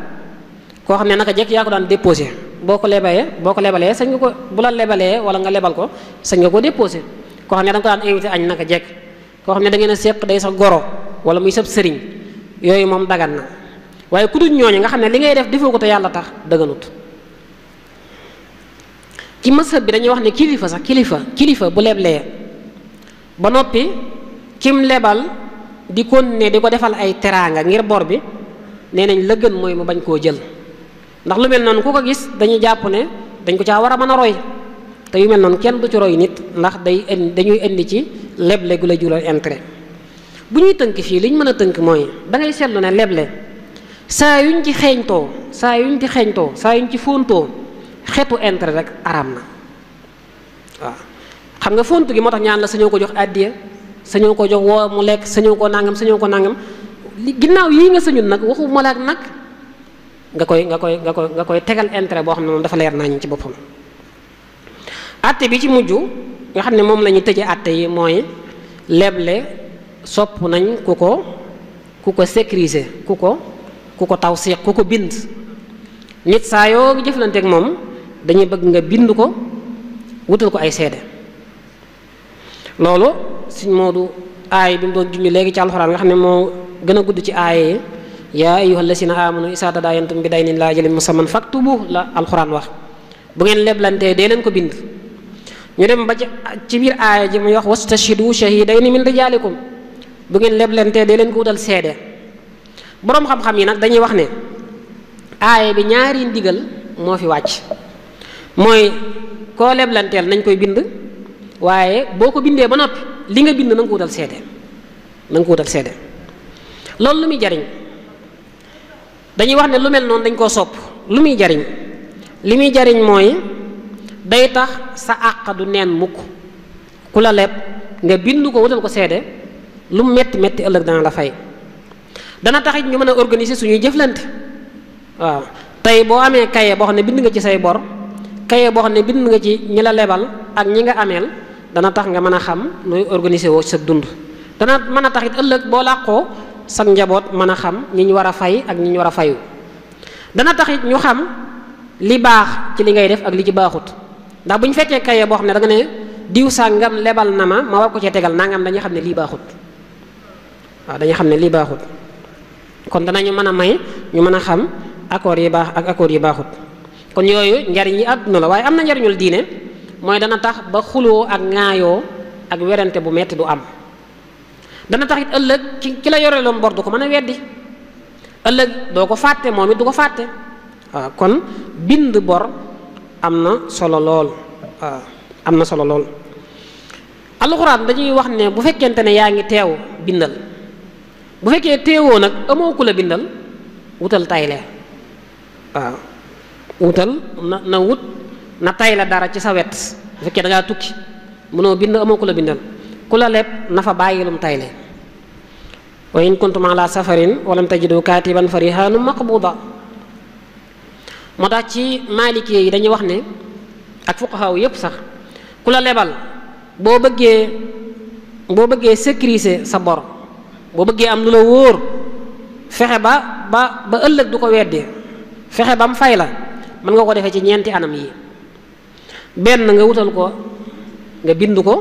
koo xam ne naka jekk yaa ko daan déposé boo ko lebalee sañ nga ko bu la lebalee wala nga lebal ko sañ nga ko déposé koo xam ne da nga ko daan invité añ naka jekk koo xam ne da ngeen a séq day sa goro wala muy sab sëriñ yooyu moom dagan na waaye ku dul ñooñu nga xam ne li ngay def defoo ko te yàlla tax dëgganut. ci mazhab bi dañuy wax ne kilifa bu leblee ba noppi kim lebal di continuer di ko defal ay teraanga ngir bor bi nee nañ la gën mooy mu bañ koo jël ndax lu mel noonu ku ko gis dañuy jàpp ne dañ ko caa war a mën a roy te yu mel noonu kenn du ci roy nit ndax dañuy indi ci leble gu la jural intérêt. bu ñuy tënk fii li ñu mën a tënk mooy da ngay seetlu ne leble saa yuñ ci xeeñtoo saa yuñ ci fóontoo xeetu intérêt rek araam na waaw. xam nga fontu gi moo tax ñaan la sañoo ko jox àddiya sañoo ko jox woo mu lekk sañoo ko nangam ginnaaw yii nga sañul nag waxu malaak nag nga koy tegal intérêt boo xam ne moom dafa leer nañ ci boppam. àtte bi ci mujj nga xam ne moom la ñuy tëje àtte yi mooy leble sopp nañ ku ko sécuriser ku ko tawsiq ku ko bind nit saa yoo jëflanteeg moom dañuy bëgg nga bind ko wutal ko ay seede. loolu Sëñ Moodu aay bi mu doon junj léegi ci alxuraan nga xam ne moo gën a gudd ci aaye yi yaa ayyuhal lazina aamanu izaa tadaayantum bi daynin ilaa ajalin musamman faktubuuhu la alxuraan wax bu ngeen leblantee dee leen ko bind. ñu dem ba ci biir aaya ji muy wax wastashhidu shahidayni min rijaalikum bu ngeen leblantee dee leen ko wutal seede. boroom xam-xam yi nag dañuy wax ne aaya bi ñaari ndigal moo fi wàcc mooy koo leblanteel nañ koy bind. waaye boo ko bindee ba noppi li nga bind na nga ko wutal seede loolu lu muy jariñ dañuy wax ne lu mel noonu dañ koo sopp lu muy jariñ li muy jariñ mooy day tax sa àq du neen mukk ku la leb nga bind ko wutal ko seede lu mu metti metti ëllëg dana la fay dana taxit ñu mën a organiser suñuy jëflante waaw tey boo amee kaye boo xam ne bind nga ci say bor kaye boo xam ne bind nga ci ñi la lebal ak ñi nga ameel dana tax nga mën a xam nooy organiser woo sa dund dana mën a tax it ëllëg boo làqoo sa njaboot mën a xam ñi ñu war a fay ak ñi ñu war a fayu dana tax it ñu xam li baax ci li ngay def ak li ci baaxut ndax bu ñu fekkee kaye boo xam ne da nga ne diw sàngam lebal na ma war ko cee tegal nangam dañuy xam ne lii baaxut waaw dañuy xam ne lii baaxut kon danañu mën a may ñu mën a xam accords yi baax ak accords yi baaxut kon yooyu njariñ yi àdduna la waaye am na njariñul diine mooy dana tax ba xuloo ak ŋaayoo ak werante bu metti du am dana tax it ëllëg ki la yore loon bor du ko mën a weddi ëllëg doo ko fàtte moom it du ko fàtte waaw kon bind bor am na solo lool waaw am na solo lool. alxuraan dañuy wax ne bu fekkente ne yaa ngi teew bindal bu fekkee teewoo nag amoo ku la bindal wutal tayle waaw wutal na tayle dara ci sa wet bu fekkee da ngaa tukki mënoo bind amoo ku la bindal ku la leb na fa bàyyilum tayle wa in kuntum ala safarin walam tajidu katiban fa rihaanu maqbuda moo tax ci maliki yi dañuy wax ne ak fuqahaa yépp sax ku la lebal boo bëggee sécuriser sa bor boo bëggee am lu la wóor fexe ba ëllëg du ko weddi fexe ba mu fay la mën nga ko defee ci ñeenti anam yi benn nga wutal ko nga bind ko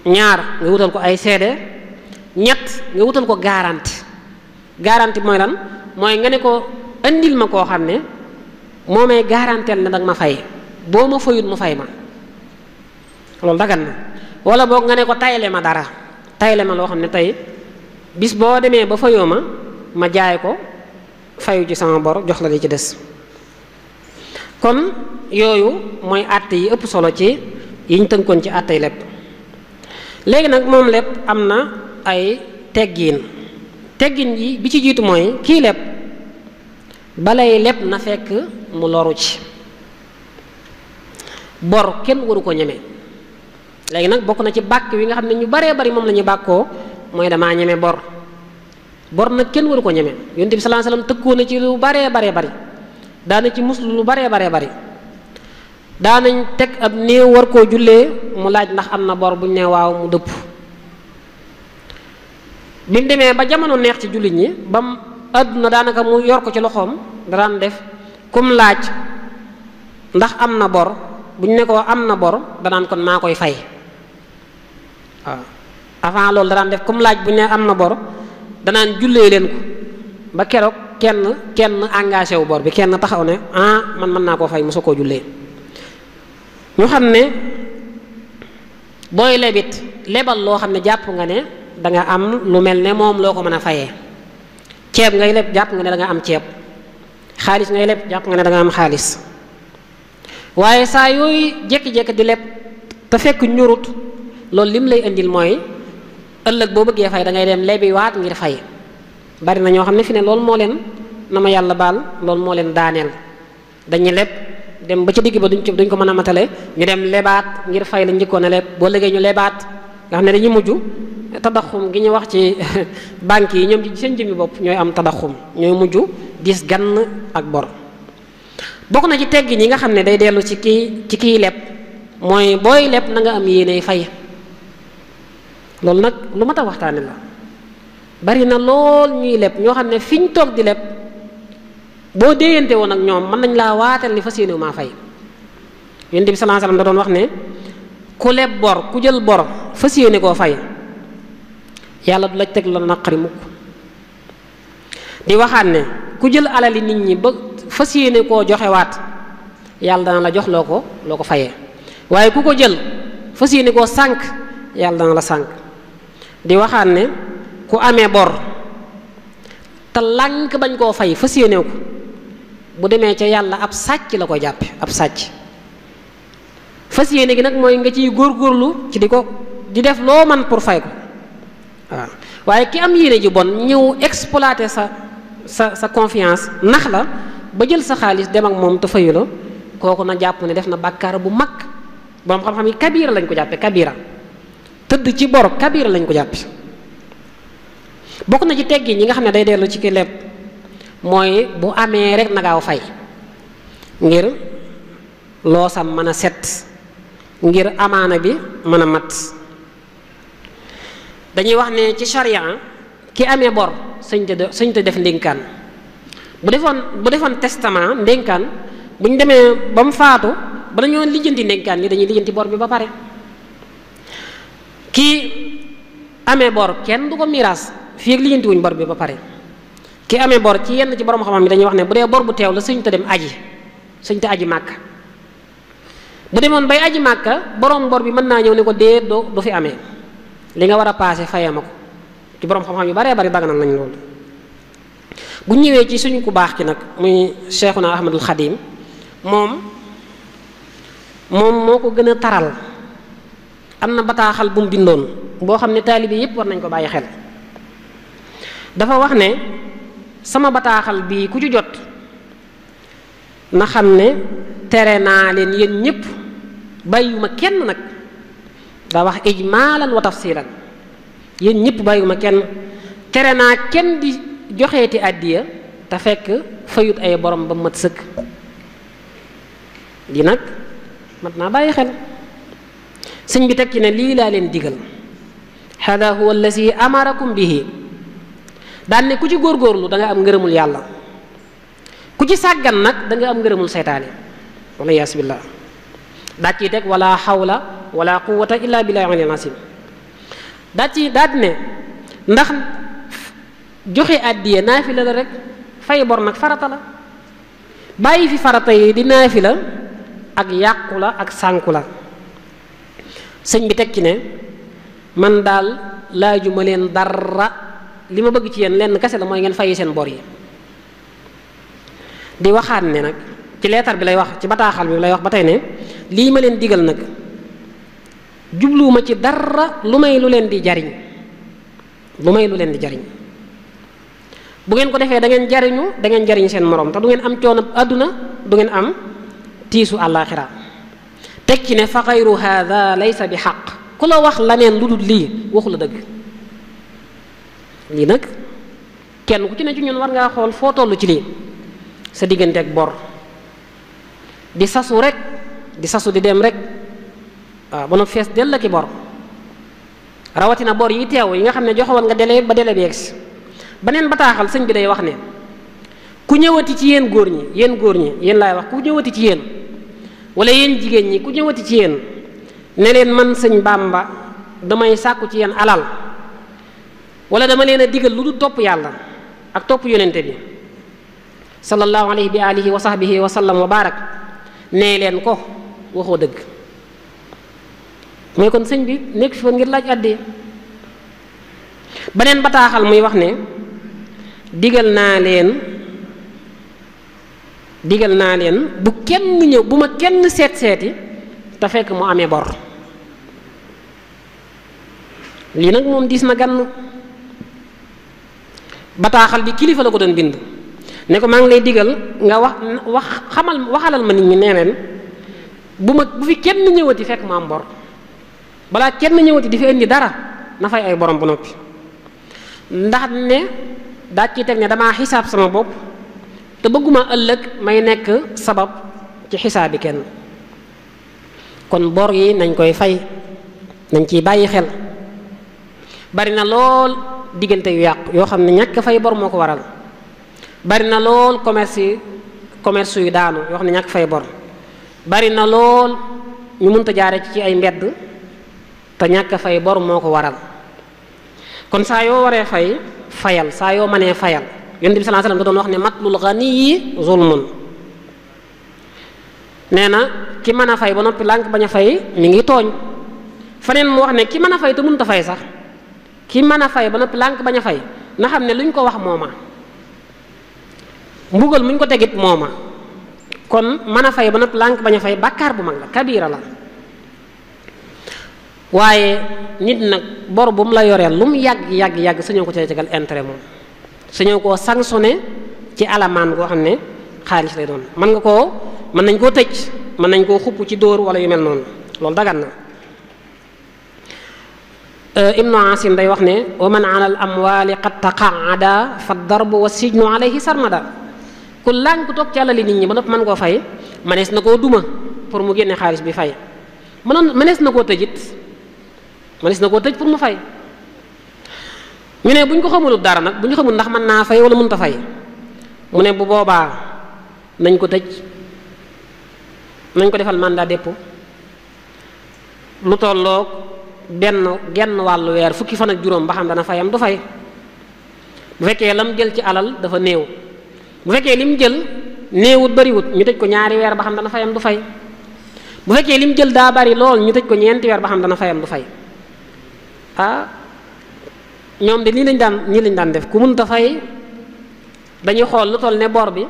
ñaar nga wutal ko ay seede ñett nga wutal ko garanti mooy lan mooy nga ne ko andil ma koo xam ne moo may garanteel ne danga ma fay boo ma fayut mu fay ma loolu dagan na wala boog nga ne ko tayle ma dara tayle ma loo xam ne tey bis boo demee ba fayoo ma jaay ko fayu ci sama bor jox la li ci des kon yooyu mooy àtte yi ëpp solo ci yiñ tënkoon ci àttey lépp léegi nag moom lépp am na ay teggin yi bi ci jiitu mooy kii lépp balay lépp na fekk mu loru ci bor kenn waru ko ñeme léegi nag bokk na ci bàkk wi nga xam ne ñu baree bari moom la ñuy bàkkoo mooy damaa ñeme bor nag kenn waru ko ñeme yonent bi sallallahu alayhi wasallam tëkkoo na ci lu baree bari daana ci muslu lu baree bari daanañ teg ab néew war koo jullee mu laaj ndax am na bor buñ ne waaw mu dëpp. bi mu demee ba jamono neex ci jullit ñi bam àdduna daanaka mu yor ko ci loxoom daan def kum laaj ndax am na bor buñ ne ko am na bor danaan kon maa koy fay waaw. avant loolu daan def kum laaj buñ ne am na bor danaan jullee leen ko ba keroog kenn engagé wu bor bi kenn taxaw ne man mën naa koo fay mosoo koo jullee. ñu xam ne booy lebit lebal loo xam ne jàpp nga ne danga am lu mel ne moom loo ko mën a fayee. ceeb ngay leb jàpp nga ne danga am ceeb, xaalis ngay leb jàpp nga ne danga am xaalis, waaye saa yooyu jékki-jékki di leb te fekk ñurut loolu lim lay indil mooy ëllëg boo bëggee fay da ngay dem lebi waat ngir fay. bari na ñoo xam ne fi ne loolu moo leen na ma yàlla baal loolu moo leen daaneel. dañuy leb dem ba ca digg ba duñ ko mën a matale ñu dem lebaat ngir fay la njëkkoon a leb boo léegi ñu lebaat nga xam ne dañuy mujj tadaxum gi ñu wax ci banques yi ñoom ci seen jëmmi bopp ñooy am tadaxum ñooy mujj dis gann ak bor. bokk na ci teggin yi nga xam ne day dellu ci kiy leb mooy booy leb na nga am yéene fay. loolu nag lu mat a waxtaane la bari na lool ñuy leb ñoo xam ne fiñ toog di leb boo déeyante woon ak ñoom mën nañ laa waatal ni fas yéene maa fay. Yonent bi sallallahu alayhi wasallam da doon wax ne ku leb bor ku jël bor fas yéene koo fay yàlla du la teg la naqari mukk. di waxaat ne ku jël alali nit ñi ba fas yéene koo joxewaat yàlla dana la jox loo ko fayee, waaye ku ko jël fas yéene koo sànq yàlla dana la sànq. di waxaat ne ku amee bor te lànk bañ koo fay fas yéene ko bu demee ca yàlla ab sàcc la ko jàppe ab sàcc. fas yéene gi nag mooy nga ciy góorgóorlu ci di def loo man pour fay ko waaw. waaye ki am yéene ji bon ñëw exploiter sa confiance nax la ba jël sa xaalis dem ak moom te fayu la kooku na jàpp ne def na bàkkaar bu mag. borom xam-xam yi kabira lañ ko jàppe kabira tëdd ci bor kabira lañ ko jàppe. bokk na ci teggin ñi nga xam ne day dellu ci ki leb mooy bu amee rek na gaaw fay ngir loosam mën a set ngir amaana bi mën a mat. dañuy wax ne ci charia ki amee bor sëñ te def ndénkaan bu defoon testament ndénkaan bu ñu demee ba mu faatu ba dañoo lijjanti ndénkaan ni dañuy lijjanti bor bi ba pare. kii amee bor kenn du ko miraas fii ak lijjanti wuñ bor bi ba pare. ki amee bor ci yenn ci borom xam-xam yi dañuy wax ne bu dee bor bu teew la sëñ te dem aji sëñ te aji màkka bu demoon bay aji màkka borom bor bi mën naa ñëw ne ko dee du fi amee li nga war a paase fayee ma ko. ci borom xam-xam yu baree bari daganal nañ loolu. bu ñëwee ci suñu ku baax ki nag muy Cheikhuna Ahmadul Xadim moom moo ko gën a taral. am na bataaxal bu mu bindoon boo xam ne taalibe yépp war nañ ko bàyyi xel. dafa wax ne sama bataaxal bii ku ci jot na xam ne tere naa leen yéen ñépp bàyyiwuma kenn nag daa wax ijmaalan wa tafsilan yéen ñëpp bàyyiwuma kenn tere naa kenn di joxeeti àddiya te fekk fayut ay borom ba mat sëkk. lii nag mat naa bàyyi xel. sëñ bi teg ci ne lii laa leen digal hada huwa allazi amarakum bihi daan ne ku ci góorgóorlu da nga am ngërëmul yàlla ku ci sàggan nag da nga am ngërëmul seytaane wala yaas billah daat ciy teg wala hawla wala quwwata illa billahi al-aliyyil azim daat ne ndax joxe àddiya naafila la rek fay bor nag farata la bàyyi fi farata yi di naafila ak yàqu la ak sànku la. sëñ bi teg ci ne man daal laajuma leen dara li ma bëgg ci yéen lenn kese la mooy ngeen fay seen bor yi. di waxaat ne nag ci leetar bi lay wax ci bataaxal bi lay wax ba tey ne lii ma leen digal nag jubluwuma ci dara lu may lu leen di jariñ bu ngeen ko defee da ngeen jariñ seen morom te du ngeen am coono àdduna du ngeen am tiisu àllaaxira. teg ci ne fa xayru hada laysa bi xaq ku la wax laneen lu dul lii waxu la dëgg. lii nag kenn ku ci ne ci ñun war ngaa xool foo toll ci lii sa diggante ak bor di sasu rek di sasu di dem rek waaw ba no fees dell la ki bor rawatina bor yi teew yi nga xam ne joxewoon nga délai ba délai bi yegsi beneen bataaxal sëñ bi day wax ne ku ñëwati ci yéen góor ñi yéen laay wax ku ñëwati ci yéen wala yéen jigéen ñi ku ñëwati ci yéen ne leen man sëñ Bàmba damay sàkku ci yéen alal wala dama leen a digal lu dul topp yàlla ak topp yonente bi sallallahu alayhi bi alihi wa sahbihi wa sallam wa barak nee leen ko waxoo dëgg mooy kon sëñ bi nekk fi woon ngir laaj àddee beneen bataaxal muy wax ne digal naa leen bu kenn ñëw bu ma kenn seeti te fekk mu amee bor lii nag moom diis na gann bataaxal bi kilifa la ko doon bind ne ko maa ngi lay digal nga waxalal ma nit ñi nee leen bu fi kenn ñëwati fekk mu am bor balaa kenn ñëwati di fi indi dara na fay ay borom bu noppi ndax ne daa ciy teg ne damaa xisaab sama bopp te bëgguma ëllëg may nekk sabab ci xisaabi kenn kon bor yi nañ koy fay nañ ciy bàyyi xel bari na lool diggante yu yàqu yoo xam ne ñàkk fay bor moo ko waral bari na lool commerce yu daanu yoo xam ne ñàkk fay bor bari na lool ñu mënta jaare ci ay mbedd te ñàkk fay bor moo ko waral kon saa yoo waree fayal saa yoo mënee fayal yonent bi sallallahu alayhi wasallam da doon wax ne matlul ghaniyi zulmun nee na ki mën a fay ba noppi lànk bañ a fay mi ngi tooñ faneen mu wax ne ki mën a fay te mënut a fay sax ki mën a fay ba noppi lànk bañ a fay na xam ne luñ ko wax mooma mbugal muñ ko tegit mooma kon mën a fay ba noppi lànk bañ a fay bàkkaar bu mag la kabira la waaye nit nag bor bu mu la yoreel lu mu yàgg sañoo ko cay tegal intérêt moom sañoo koo sanctionné ci alamaan goo xam ne xaalis lay doon mën nañ koo tëj mën nañ koo xupp ci dóor wala yu mel noonu loolu dagan na ibnu asim day wax ne wa man ala al amwali qad taqaada fa darbu wa sijnu alayhi sarmada ku lànk toog ci àlali nit ñi ba noppi mën koo fay mënees na koo duma pour mu génne xaalis bi fay mënees na koo tëjit mënees na koo tëj pour mu fay ñu ne bu ñu ko xamulut dara nag bu ñu xamul ndax mën naa fay wala mënut a fay mu ne bu boobaa nañ ko tëj nañ ko defal mandat dépôt lu tolloog genn wàllu weer fukki fan ak juróom ba xam dana fayam du fay bu fekkee lam jël ci alal dafa néew bu fekkee lim jël néewut bariwut ñu tëj ko ñaari weer ba xam dana fayam du fay bu fekkee lim jël daa bari lool ñu tëj ko ñeenti weer ba xam dana fayam du fay ñoom de nii lañ daan def ku mënta fay dañuy xool lu toll ne bor bi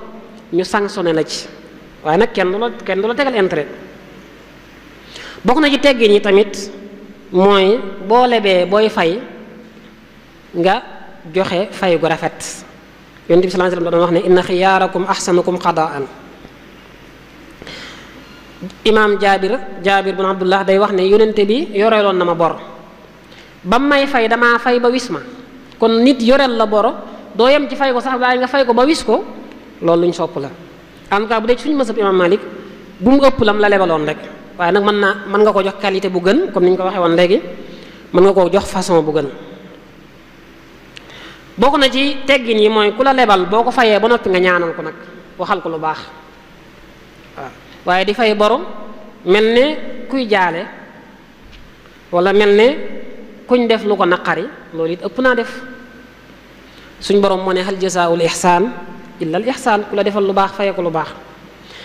ñu sanctionné la ci waaye nag kenn du la tegal intérêt bokk na ci teggin yi tamit mooy boo lebee booy fay nga joxe fay gu rafet yonent bi sallallahu alayhi wasallam doon wax ne inna xiyaarakum ahsanukum qadaan imaam jaabir bin abdullah day wax ne yonente bi yoreeloon na ma bor ba may fay damaa fay ba wis ma kon nit yoreel la boro doo yem ci fay ko sax waaye nga fay ko ba wis ko loolu luñ sopp la en tout cas bu dee ci suñu mësab imaam Malik bu mu ëpp lam la lebaloon rek waaye nag mën nga ko jox qualité bu gën comme ni ñu ko waxee woon léegi mën nga koo jox façon bu gën bokk na ci teggin yi mooy ku la lebal boo ko fayee ba noppi nga ñaanal ko nag waxal ko lu baax waaw waaye di fay borom mel ne kuy jaale wala mel ne kuñ def lu ko naqari loolu it ëpp naa def suñ borom moo ne hal jazaa'ul ihsaan illa al ihsaan ku la defal lu baax fayee ko lu baax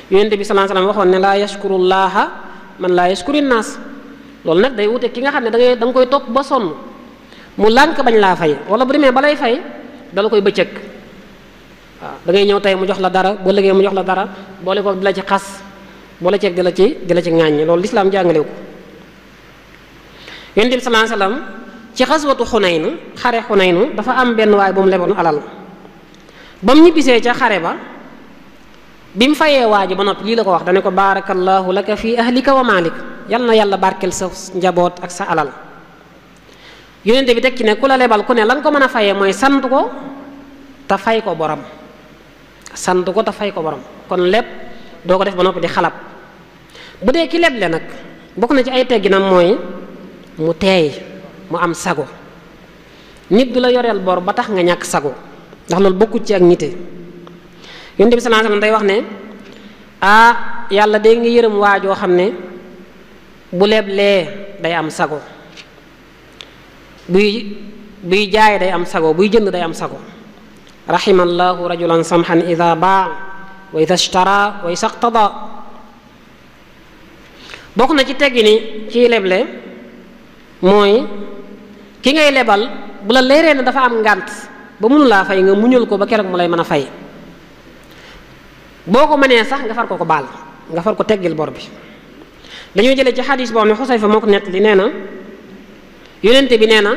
yonent bi sallallahu alayhi wasallam waxoon ne laa yashkurullaaha man laa yashkurin naas loolu nag day wute ki nga xam ne da nga koy topp ba sonn mu lànk bañ laa fay wala bu demee ba lay fay dala koy bëccëg waaw da ngay ñëw tey mu jox la dara boo léegi mu jox la dara boole ko di la ci xas boole ceeg di la ci ŋàññi loolu lislaam jàngalew ko yonent bi sallallahu alayhi wasallam ci xaswatu Xunayn xare Xunayn dafa am benn waay bu mu leboon alal ba mu ñibbisee ca xare ba bi mu fayee waa ji ba noppi lii la ko wax dane ko barakallahu laka fi ahlika wa malik yal na yàlla barkel sa njaboot ak sa alal yonente bi tekki ne ku la lebal ku ne la nga ko mën a fayee mooy sant ko te fay ko borom sant ko te fay ko borom kon lépp doo ko def ba noppi di xalab bu dee ki leble nag bokk na ci ay tegginam mooy mu teey mu am sago. nit du la yoreel bor ba tax nga ñàkk sago ndax loolu bokkut ci ak nite. Yonent bi sallallahu alayhi wasallam day wax ne yàlla day nga yërëm waajoo xam ne bu leblee day am sago, buy jaay day am sago, buy jënd day am sago. rahimallahu rajulan samhan ida baa wa ida ishtara wa isaqtada. bokk na ci teggi ni ciy leble mooy ki ngay lebal bu la leeree ne dafa am ngànt ba mënu laa fay nga muñal ko ba keroog mu lay mën a fay. boo ko mënee sax nga far ko baal, nga far ko teggil bor bi. dañoo jëlee ci xadis boo xam ne Xusayfa moo ko nettali nee na yonente bi nee na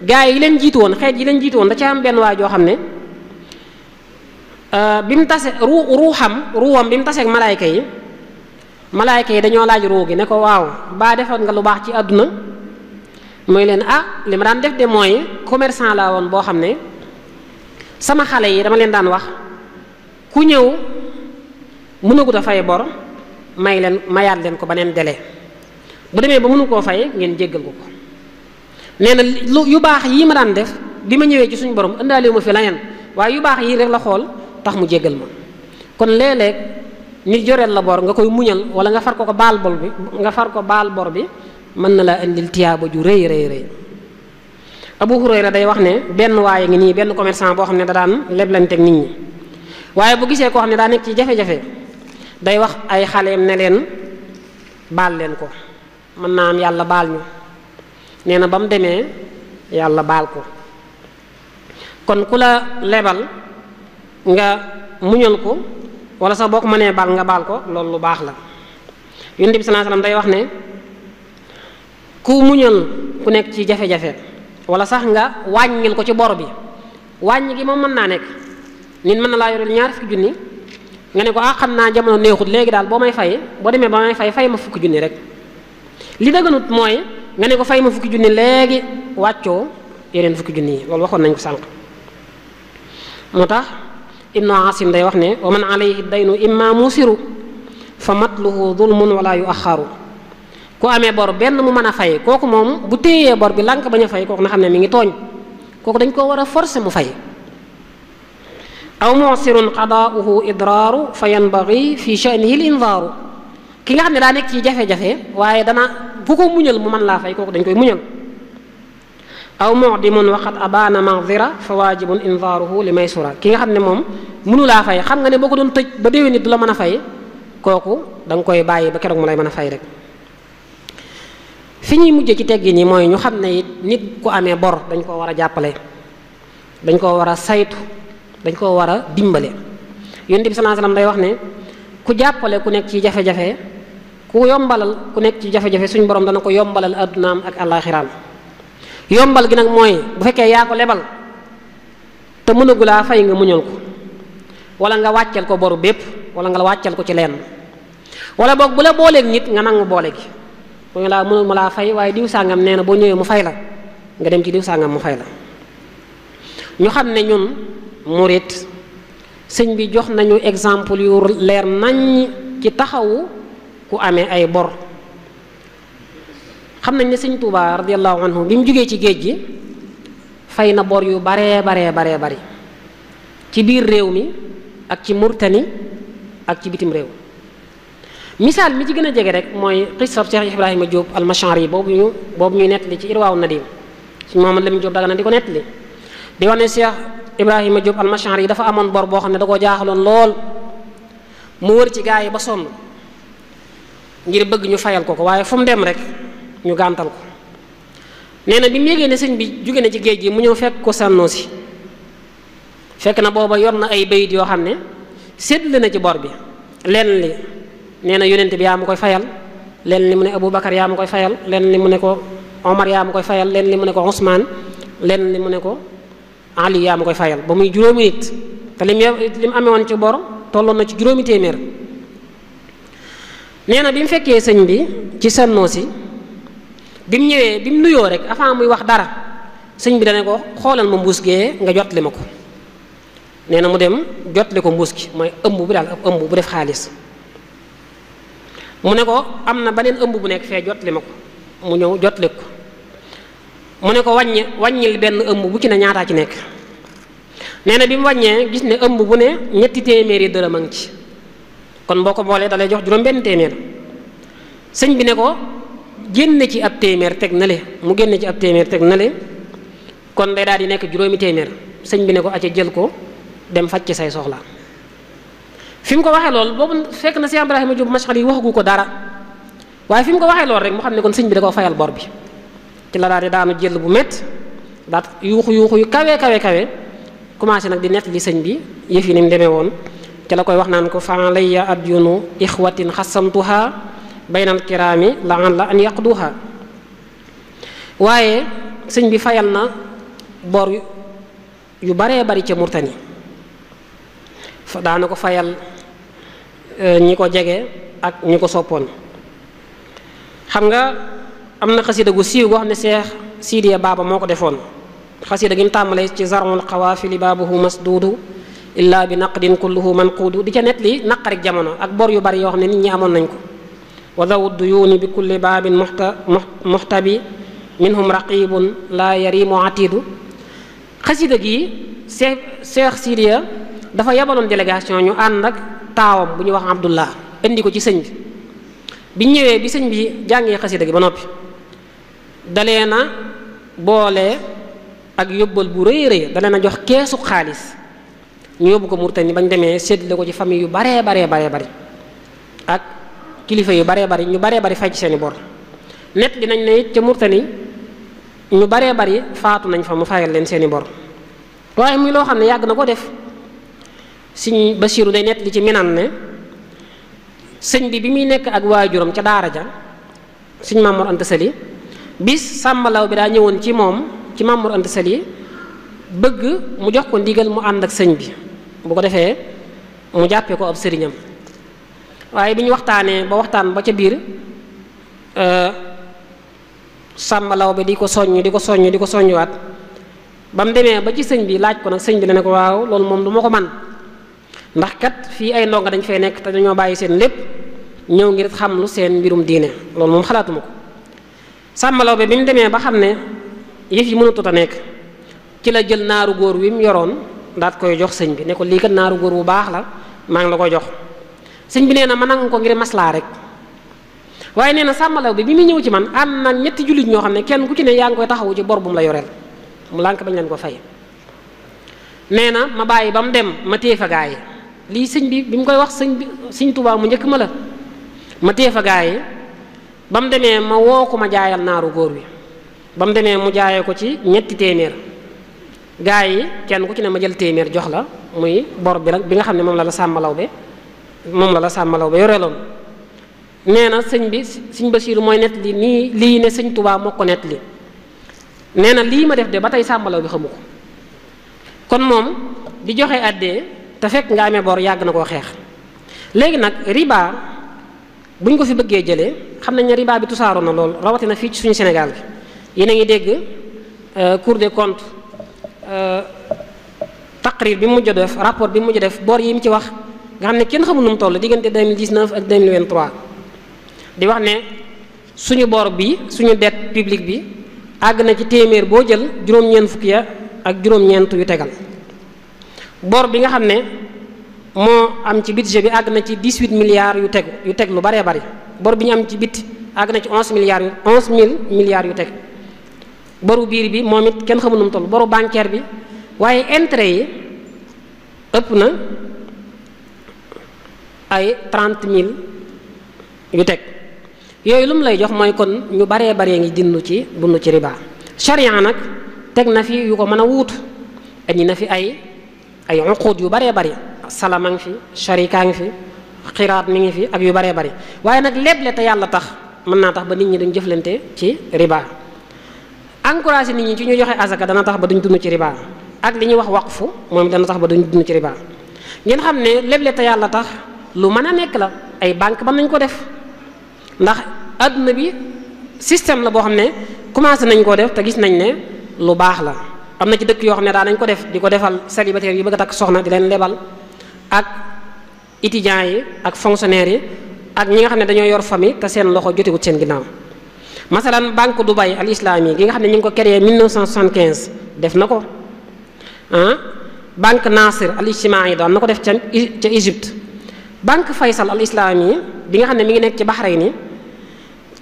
gaa yi leen jiitu woon, xeet yi leen jiitu woon da ca am benn waay joo xam ne bi mu tase ruuwam bi mu taseeg malaayka yi dañoo laaj ruu gi ne ko waaw baa defoon nga lu baax ci àdduna mooy leen li ma daan def de mooy commerçant laa woon boo xam ne sama xale yi dama leen daan wax ku ñëw mënagut a fay bor mayaat leen ko beneen délai, bu demee ba mënu koo fay ngeen jéggal ko. nee na yu baax yii ma daan def bi ma ñëwee ci suñu borom ëndaale ma fi leneen, waaye yu baax yii rek la xool tax mu jéggal ma. kon léeg-léeg nit joreel la bor nga koy muñal wala nga far ko baal bor bi mën na laa indil tiyaaba ju rëy rëy rëy. Abu Hurayra day wax ne benn waaye ngi nii, benn commerçant boo xam ne da daan leblanteeg nit ñi, waaye bu gisee koo xam ne daa nekk ci jafe-jafe day wax ay xaleem ne leen baal leen ko, mën naa am yàlla baal ñu. nee na ba mu demee yàlla baal ko. kon ku la lebal nga muñal ko wala sax boo ko mënee baal nga baal ko, loolu lu baax la. Yonent bi sallallahu alayhi wasallam day wax ne ku muñal ku nekk ci jafe-jafe wala sax nga wàññil ko ci bor bi, wàññi gi moom mën naa nekk. nit mën na laa yoreel 20 junni nga ne ko xam naa jamono neexut léegi daal boo demee ba may fay ma 10 junni rek. li dëgganut mooy nga ne ko fay ma 10 junni léegi wàccoo yeneen 10 junni yi, loolu waxoon nañ ko sànq. moo tax Ibnu Asim day wax ne wa man alayhi daynu imma musiru fa matluhu zulmun wala yuaxaru. ku amee bor benn mu mën a fay kooku moom bu téyee bor bi lànk bañ a fay kooku na xam ne mi ngi tooñ, kooku dañ koo war a forcer mu fay. aw mu'sirun qadaa'uhu idraaru fa yanbaghi fi sha'nihi al-inzaaru. ki nga xam ne daa nekk ci jafe-jafe waaye bu ko muñal mu mën laa fay kooku dañ koy muñal. aw mu'dimun wa qad abaana ma'dhira fa waajibun inzaaruhu li maysura. ki nga xam ne moom mënu laa fay, xam nga ne boo ko doon tëj ba déwén nit du la mën a fay, kooku da nga koy bàyyi ba keroog mu lay mën a fay rek. fi ñuy mujjee ci teggin yi mooy ñu xam ne it nit ku amee bor dañ koo war a jàppale, dañ koo war a saytu, dañ koo war a dimbale. Yonent bi sallallahu alayhi wasallam day wax ne ku jàppale ku nekk ci jafe-jafe, ku yombalal ku nekk ci jafe-jafe suñu borom dana ko yombalal addunaam ak àllaaxiraam. yombal gi nag mooy bu fekkee yaa ko lebal te mënagulaa fay nga muñal ko, wala nga wàcceel ko boru bépp, wala nga wàcceel ko ci lenn, wala boog bu la booleeg nit nga nangu boole gi. bu ñu laa mënul ma laa fay waaye diw sàngam nee na boo ñëwee mu fay la, nga dem ci diw sàngam mu fay la. ñu xam ne ñun murit sëñ bi jox nañu exemple yu leer nañ ci taxawu ku amee ay bor. xam nañ ne sëñ Tuubaa radiyallahu anhu bi mu jógee ci géej gi fay na bor yu baree bari ci biir réew mi ak ci Murtani ak ci bitim réew. misaal mi ci gën a jege rek mooy xissab Cheikh Ibrahima Diop al-Mashari boobu ñuy nettali ci Irwaaw Nadim suñu Muhammad Lamin Diop Dagana di ko nettali di wax ne Cheikh Ibrahima Diop al-Mashari yi dafa amoon bor boo xam ne da koo jaaxaloon lool mu wër ci gaa yi ba sonn ngir bëgg ñu fayal ko waaye fu mu dem rek ñu gàntal ko. nee na bi mu yégee ne sëñ bi jóge na ci géej gi mu ñëw fekk ko Sànnoosi, fekk na booba yor na ay bayit yoo xam ne séddale na ci bor bi. lenn li nee na yonent bi yaa ma koy fayal, lenn li mu ne Aboubacar yaa ma koy fayal, lenn li mu ne ko Omar yaa ma koy fayal, lenn li mu ne ko Ousmane, lenn li mu ne ko Ali yaa ma koy fayal, ba muy juróomi nit te lim amee woon ci bor tolloon na ci juróomi téeméer. nee na bi mu fekkee sëñ bi ci Sànnoosi bi mu ñëwee bi mu nuyoo rek avant muy wax dara sëñ bi dane ko xoolal ma mbuus gee nga jotli ma ko. nee na mu dem jotli ko mbuus gi mooy ëmb bi daal ab ëmb bu def xaalis. mu ne ko am na beneen ëmb bu nekk fee jotli ma ko mu ñëw jotli ko mu ne ko wàññil benn ëmb bu ci ne ñaataa ci nekk. nee na bi mu wàññee gis ne ëmb bu ne ñetti téeméeri dërëm a ngi ci kon boo ko boolee dalay jox juróom benn téeméer. sëñ bi ne ko génne ci ab téeméer teg na le mu génne ci ab téeméer teg na le kon day daal di nekk juróomi téeméer. sëñ bi ne ko acca jël ko dem faj ci say soxla. fi mu ko waxee lool boobu fekk na Cheikh Ibrahima Diop Mashari waxagu ko dara waaye fi mu ko waxee lool rek mu xam ne kon sëñ bi da koo fayal bor bi ci la daal di daanu jël bu métti daat yuuxu yu kawe commencé nag di nett li sëñ bi yëf yi ni mu demee woon ci la koy wax naan ko fa layya adyunu ixwatin xasamtuha baynal kiraami la an yaqduha. waaye sëñ bi fayal na bor yu baree bari ca Murtani daana ko fayal ñi ko jege ak ñi ko soppoon. xam nga am na xasida gu siiw goo xam ne Seex Sidiya Baaba moo ko defoon xasida gi mu tàmbalee ci zarul xawaafili baabuhu masduudu illa bi naqdin kulluhu manquudu di ca net li naqarik jamono ak bor yu bari yoo xam ne nit ñi amoon nañ ko. wa dawu duyuuni bi kulli baabin muxtabi minhum raqibun laa yarimu atiidu. xasida gi Seex Sidiya dafa yabaloon délégation ñu ànd ak taawam bu ñuy wax Abdullah indi ko ci sëñ bi biñ ñëwee bi sëñ bi jàngee xasida gi ba noppi dalee na boole ak yóbbal bu rëy dalee na jox keesu xaalis ñu yóbbu ko Murtani bañ demee séddale ko ci famille yu baree bari ak kilifa yu baree bari ñu baree bari fay ci seeni bor. net li nañ ne it ca Murtani ñu baree bari faatu nañ fa mu fayal leen seeni bor waaye muy loo xam ne yàgg na ko def. Sëñ Basiiru day net li ci minan ne sëñ bi muy nekk ak waajuram ca daara ja sëñ Mamour Anta Sali bis sàmbalaw bi daa ñëwoon ci moom ci Mamour Anta Sali bëgg mu jox ko ndigal mu ànd ak sëñ bi bu ko defee mu jàppee ko ab sëriñam waaye bi ñu waxtaanee ba waxtaan ba ca biir sàmbalaw bi di ko soññuwaat ba mu demee ba ci sëñ bi laaj ko nag sëñ bi ne ko waaw loolu moom du ma ko man ndax kat fii ay ndonga dañ fay nekk te dañoo bàyyi seen lépp ñëw ngir xam lu seen mbirum diine loolu moom xalaatuma ko. sàmmalaw bi mu demee ba xam ne yëf yi mënatut a nekk ci la jël naaru góor wi mu yoroon daat koy jox sëñ bi ne ko lii kat naaru góor bu baax la maa ngi la koy jox. sëñ bi nee na ma nangu ko ngir maslaa rek waaye nee na sàmmalaw bi mu ñëw ci man am na ñetti jullit ñoo xam ne kenn ku ci ne yaa ngi koy taxawu ci bor bu mu la yoreel mu lànk bañ leen ko fay. nee na ma bàyyi ba mu dem ma téye fa gaa yi lii sëñ bi mu koy wax sëñ Tuubaa mu njëkk ma téye fa gaa yi ba mu demee ma woo ko ma jaayal naaru góor wi ba mu demee mu jaayee ko ci ñetti téeméer gaa yi kenn ku ci ne ma jël téeméer jox la muy bor bi bi nga xam ne moom la la sàmmalaw be yoreeloon. nee na sëñ Basiiru mooy net li nii lii ne sëñ Tuubaa moo ko net li nee na lii ma def de ba tey sàmmalaw bi xamu ko kon moom di joxe àddee te fekk nga amee bor yàgg na koo xeex. léegi nag riba bu ñu ko fi bëggee jëlee xam nañ ne riba bi tusaaroo na lool rawatina fii ci suñu Sénégal bi yéen a ngi dégg Cour des comptes taqrir bi mu mujj def rapport bi mu mujj def bor yi mu ci wax nga xam ne kenn xamul nu mu toll diggante 2019 ak 2023 di wax ne suñu bor bi suñu dette publique bi àgg na ci téeméer boo jël juróom-ñeent fukki ya ak juróom-ñeent yu tegal bor bi nga xam ne moo am ci budget bi àgg na ci 18 milliards yu teg lu baree bari bor bi ñu am ci biti àgg na ci 11 milliards yu teg boru biir bi moom it kenn xamul nu mu toll boru bancaire bi waaye intérêt yi ëpp na ay 30 000 yu teg yooyu lu mu lay jox mooy kon ñu baree baree ngi dund ci riba. charia nag teg na fi yu ko mën a wuut indi na fi ay uquud yu baree bari salama ngi fi sharika ngi fi xiraat mi ngi fi ak yu baree bari waaye nag leble te yàlla tax mën naa tax ba nit ñi duñ jëflante ci riba. encouragé nit ñi ci ñu joxe azaka dana tax ba duñ dund ci riba ak li ñuy wax waqfu moom dana tax ba duñ dund ci riba. ngeen xam ne leble te yàlla tax lu mën a nekk la ay banque mën nañ ko def ndax adduna bi système la boo xam ne commencé nañ koo def te gis nañ ne lu baax la. am na ci dëkk yoo xam ne daa nañ ko def di ko defal célibataire yi bëgg a takk soxna di leen lebal ak étudiants yi ak fonctionnaires yi ak ñi nga xam ne dañoo yor famille te seen loxo jotewut seen ginnaaw. masalan banque Dubai al islami gi nga xam ne ñu ngi ko créé 1975 def na ko banque Nasir al ijtimaai daan na ko def ca Égypte. banque Faysal al islami bi nga xam ne mi ngi nekk ci Bahreïn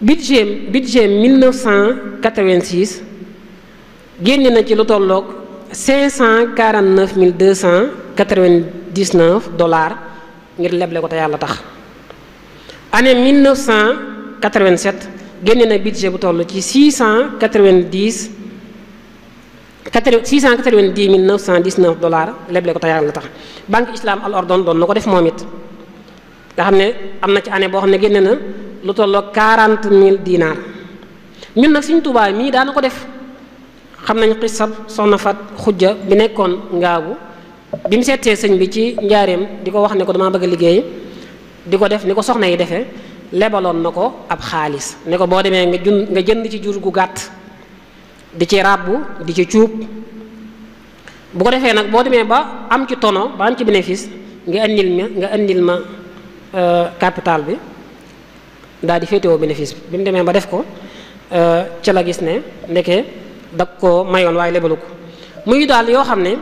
budget 1986 génne na ci lu tolloog $549,299 ngir leble ko te yàlla tax. année 1987 génne na budget bu toll ci $690,919 leble ko te yàlla tax. banque islam al ordon doon na ko def moom it nga xam ne am na ci année boo xam ne génne na lu tolloog 40,000 dinaar. ñun nag Sëriñ Tuubaa mii daana ko def. xam nañ xisab soxna Fat Xujja bi nekkoon ngaabu bi mu seetee sëñ bi ci njaareem di ko wax ne ko damaa bëgg a liggéey di ko def ni ko soxna yi defee lebaloon na ko ab xaalis ne ko boo demee nga jënd ci jur gu gàtt di ci ràbbu di ci cuub bu ko defee nag boo demee ba am ci tono ba am ci bénéfice nga indil ma capital bi daal di féetewoo bénéfice bi mu demee ba def ko ca la gis ne ndeke dag ko mayoon waaye lebalu ko muy daal yoo xam ne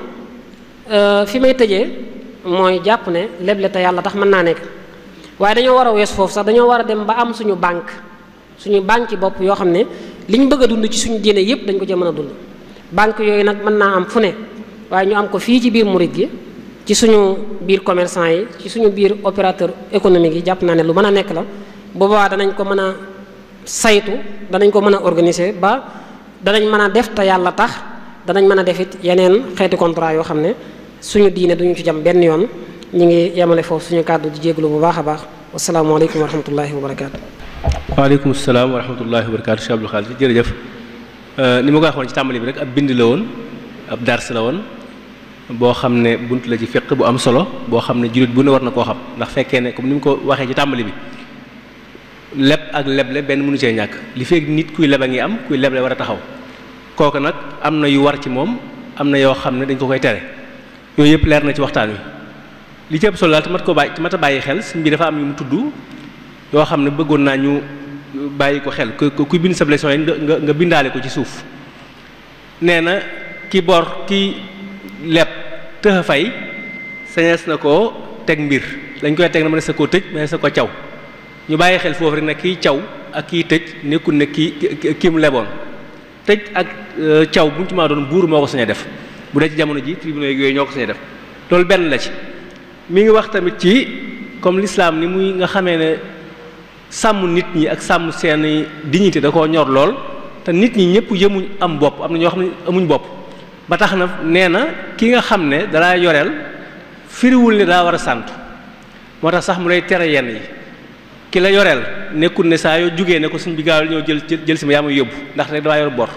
fi may tëjee mooy jàpp ne leble te yàlla tax mën naa nekk waaye dañoo war a wees foofu sax dañoo war a dem ba am suñu banque ci bopp yoo xam ne li ñu bëgg a dund ci suñu diine yépp dañ ko ci mën a dund. banque yooyu nag mën naa am fu ne waaye ñu am ko fii ci biir murit gi ci suñu biir commerçant yi ci suñu biir opérateur économique yi jàpp naa ne lu mën a nekk la boobaa danañ ko mën a saytu danañ ko mën a organiser ba danañ mën a def te yàlla tax danañ mën a def it yeneen xeeti contrat yoo xam ne suñu diine duñu ci jam benn yoon ñu ngi yemale foofu suñu kàddu di jégalu bu baax a baax wasalaamaaleykum wa rahmatullahi wa barakaatu. waaleykum salaam wa rahmatullahi wa barakaatu Cheikh Abdou Khadre jërëjëf ni ma ko waxoon ci tàmbali bi rek ab bind la woon ab dars la woon boo xam ne bunt la ci fiqh bu am solo boo xam ne jullit bu ne war na koo xam ndax fekkee ne comme ni mu ko waxee ci tàmbali bi leb ak leble benn mënu cee ñàkk li fekk nit kuy leb a ngi am kuy leble war a taxaw kooku nag am na yu war ci moom am na yoo xam ne dañ ko koy tere yooyu yëpp leer na ci waxtaan wi li ci ëpp solo daal te mat a bàyyi xel sëñ bi dafa am yu mu tudd yoo xam ne bëggoon naa ñu bàyyi ko xel kuy bind sa leçon yi nga bindaale ko ci suuf nee na ki bor ki leb tëx a fay sañees na koo teg mbir dañ koy teg na ma ne sa koo tëj ma ne sa ko caw ñu bàyyi xel foofu rek ne kiy caw ak kiy tëj nekkul ne kii mu leboon tëj ak caw bu ñu ci maa doon buur moo ko sañ a def bu dee ci jamono ji tribunaux yooyu ñoo ko sañ a def loolu benn la ci mi ngi wax tamit ci comme l'islam ni muy nga xamee ne sàmm nit ñi ak sàmm seeni dignité da koo ñor lool te nit ñi ñëpp yëmuñ am bopp am na ñoo xam ne amuñ bopp ba tax na nee na ki nga xam ne dalaa yoreel firiwul ne daa war a sant moo tax sax mu lay tere yenn yi ki la yoreel nekkul ne saa yoo jugee ne ko suñ bi gaawal ñëw jël si ma yaa may yóbbu ndax rek damaa yor bor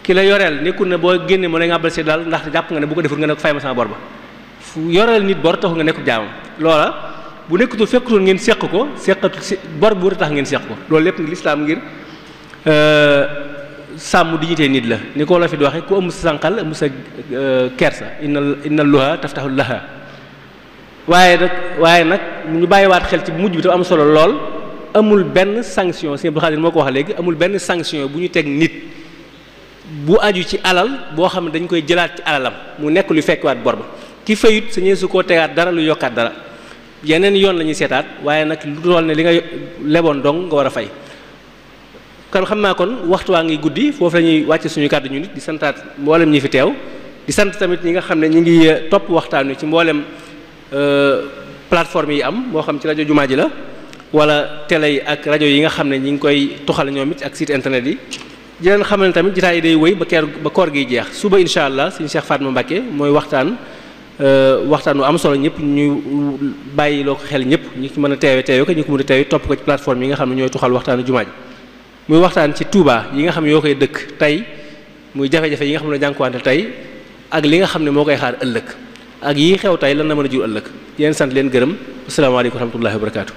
ki la yoreel nekkul ne boo génnee mu ne nga abal si daal ndax jàpp nga ne bu ko deful nga ne ko fay ma sama bor ba fu yoreel nit bor taxul nga nekk jaamam loola bu nekkutul fekkutul ngeen seq ko seqatul si bor bu tax ngeen seq ko loolu lépp ngi lislaam ngir sàmm dignité nit la ni ko la fi di waxe ku ëmm sa sànqal ëmm sa kersa inna luha taftahu laha waaye nag ñu bàyyiwaat xel ci mujj bi te am solo lool amul benn sanction Sëñ Abdou Khadre moo ko wax léegi amul benn sanction bu ñu teg nit bu aju ci alal boo xam ne dañ koy jëlaat ci alalam mu nekk lu fekkwaat bor ba ki fayut sañee su koo tegaat dara lu yokkaat dara yeneen yoon la ñuy seetaat waaye nag lu toll ne li nga leboon dong nga war a fay kon xam naa kon waxtu waa ngi guddi foofu la ñuy wàcce suñu kàddu ñu nit di santaat mboolem ñi fi teew di sant tamit ñi nga xam ne ñi ngi topp waxtaan wi ci mboolem plateforme yi am moo xam ci rajo jumaa ji la wala télé yi ak rajo yi nga xam ne ñi ngi koy toxal ñoom it ak site internet yi di leen xamal ne tamit jotaay yi day wëy ba koor gi jeex suba incha allah suñu Cheikh Fatma Mbacké mooy waxtaan wu am solo ñëpp ñu bàyyi loo ko xel ñëpp ñi ci mën a teewe ko ñu ko mën a teewe topp ko ci plateforme yi nga xam ne ñooy toxal waxtaanu jumaa ji muy waxtaan ci Touba yi nga xam ne yoo koy dëkk tey muy jafe-jafe yi nga xam ne jànkuwante tey ak li nga xam ne moo koy xaar ëllëg ak yii xew tey lan na mën a jur ëllëg yéen sant leen gërëm asalaamaaleykum wa rahmatullahi wa barakaatu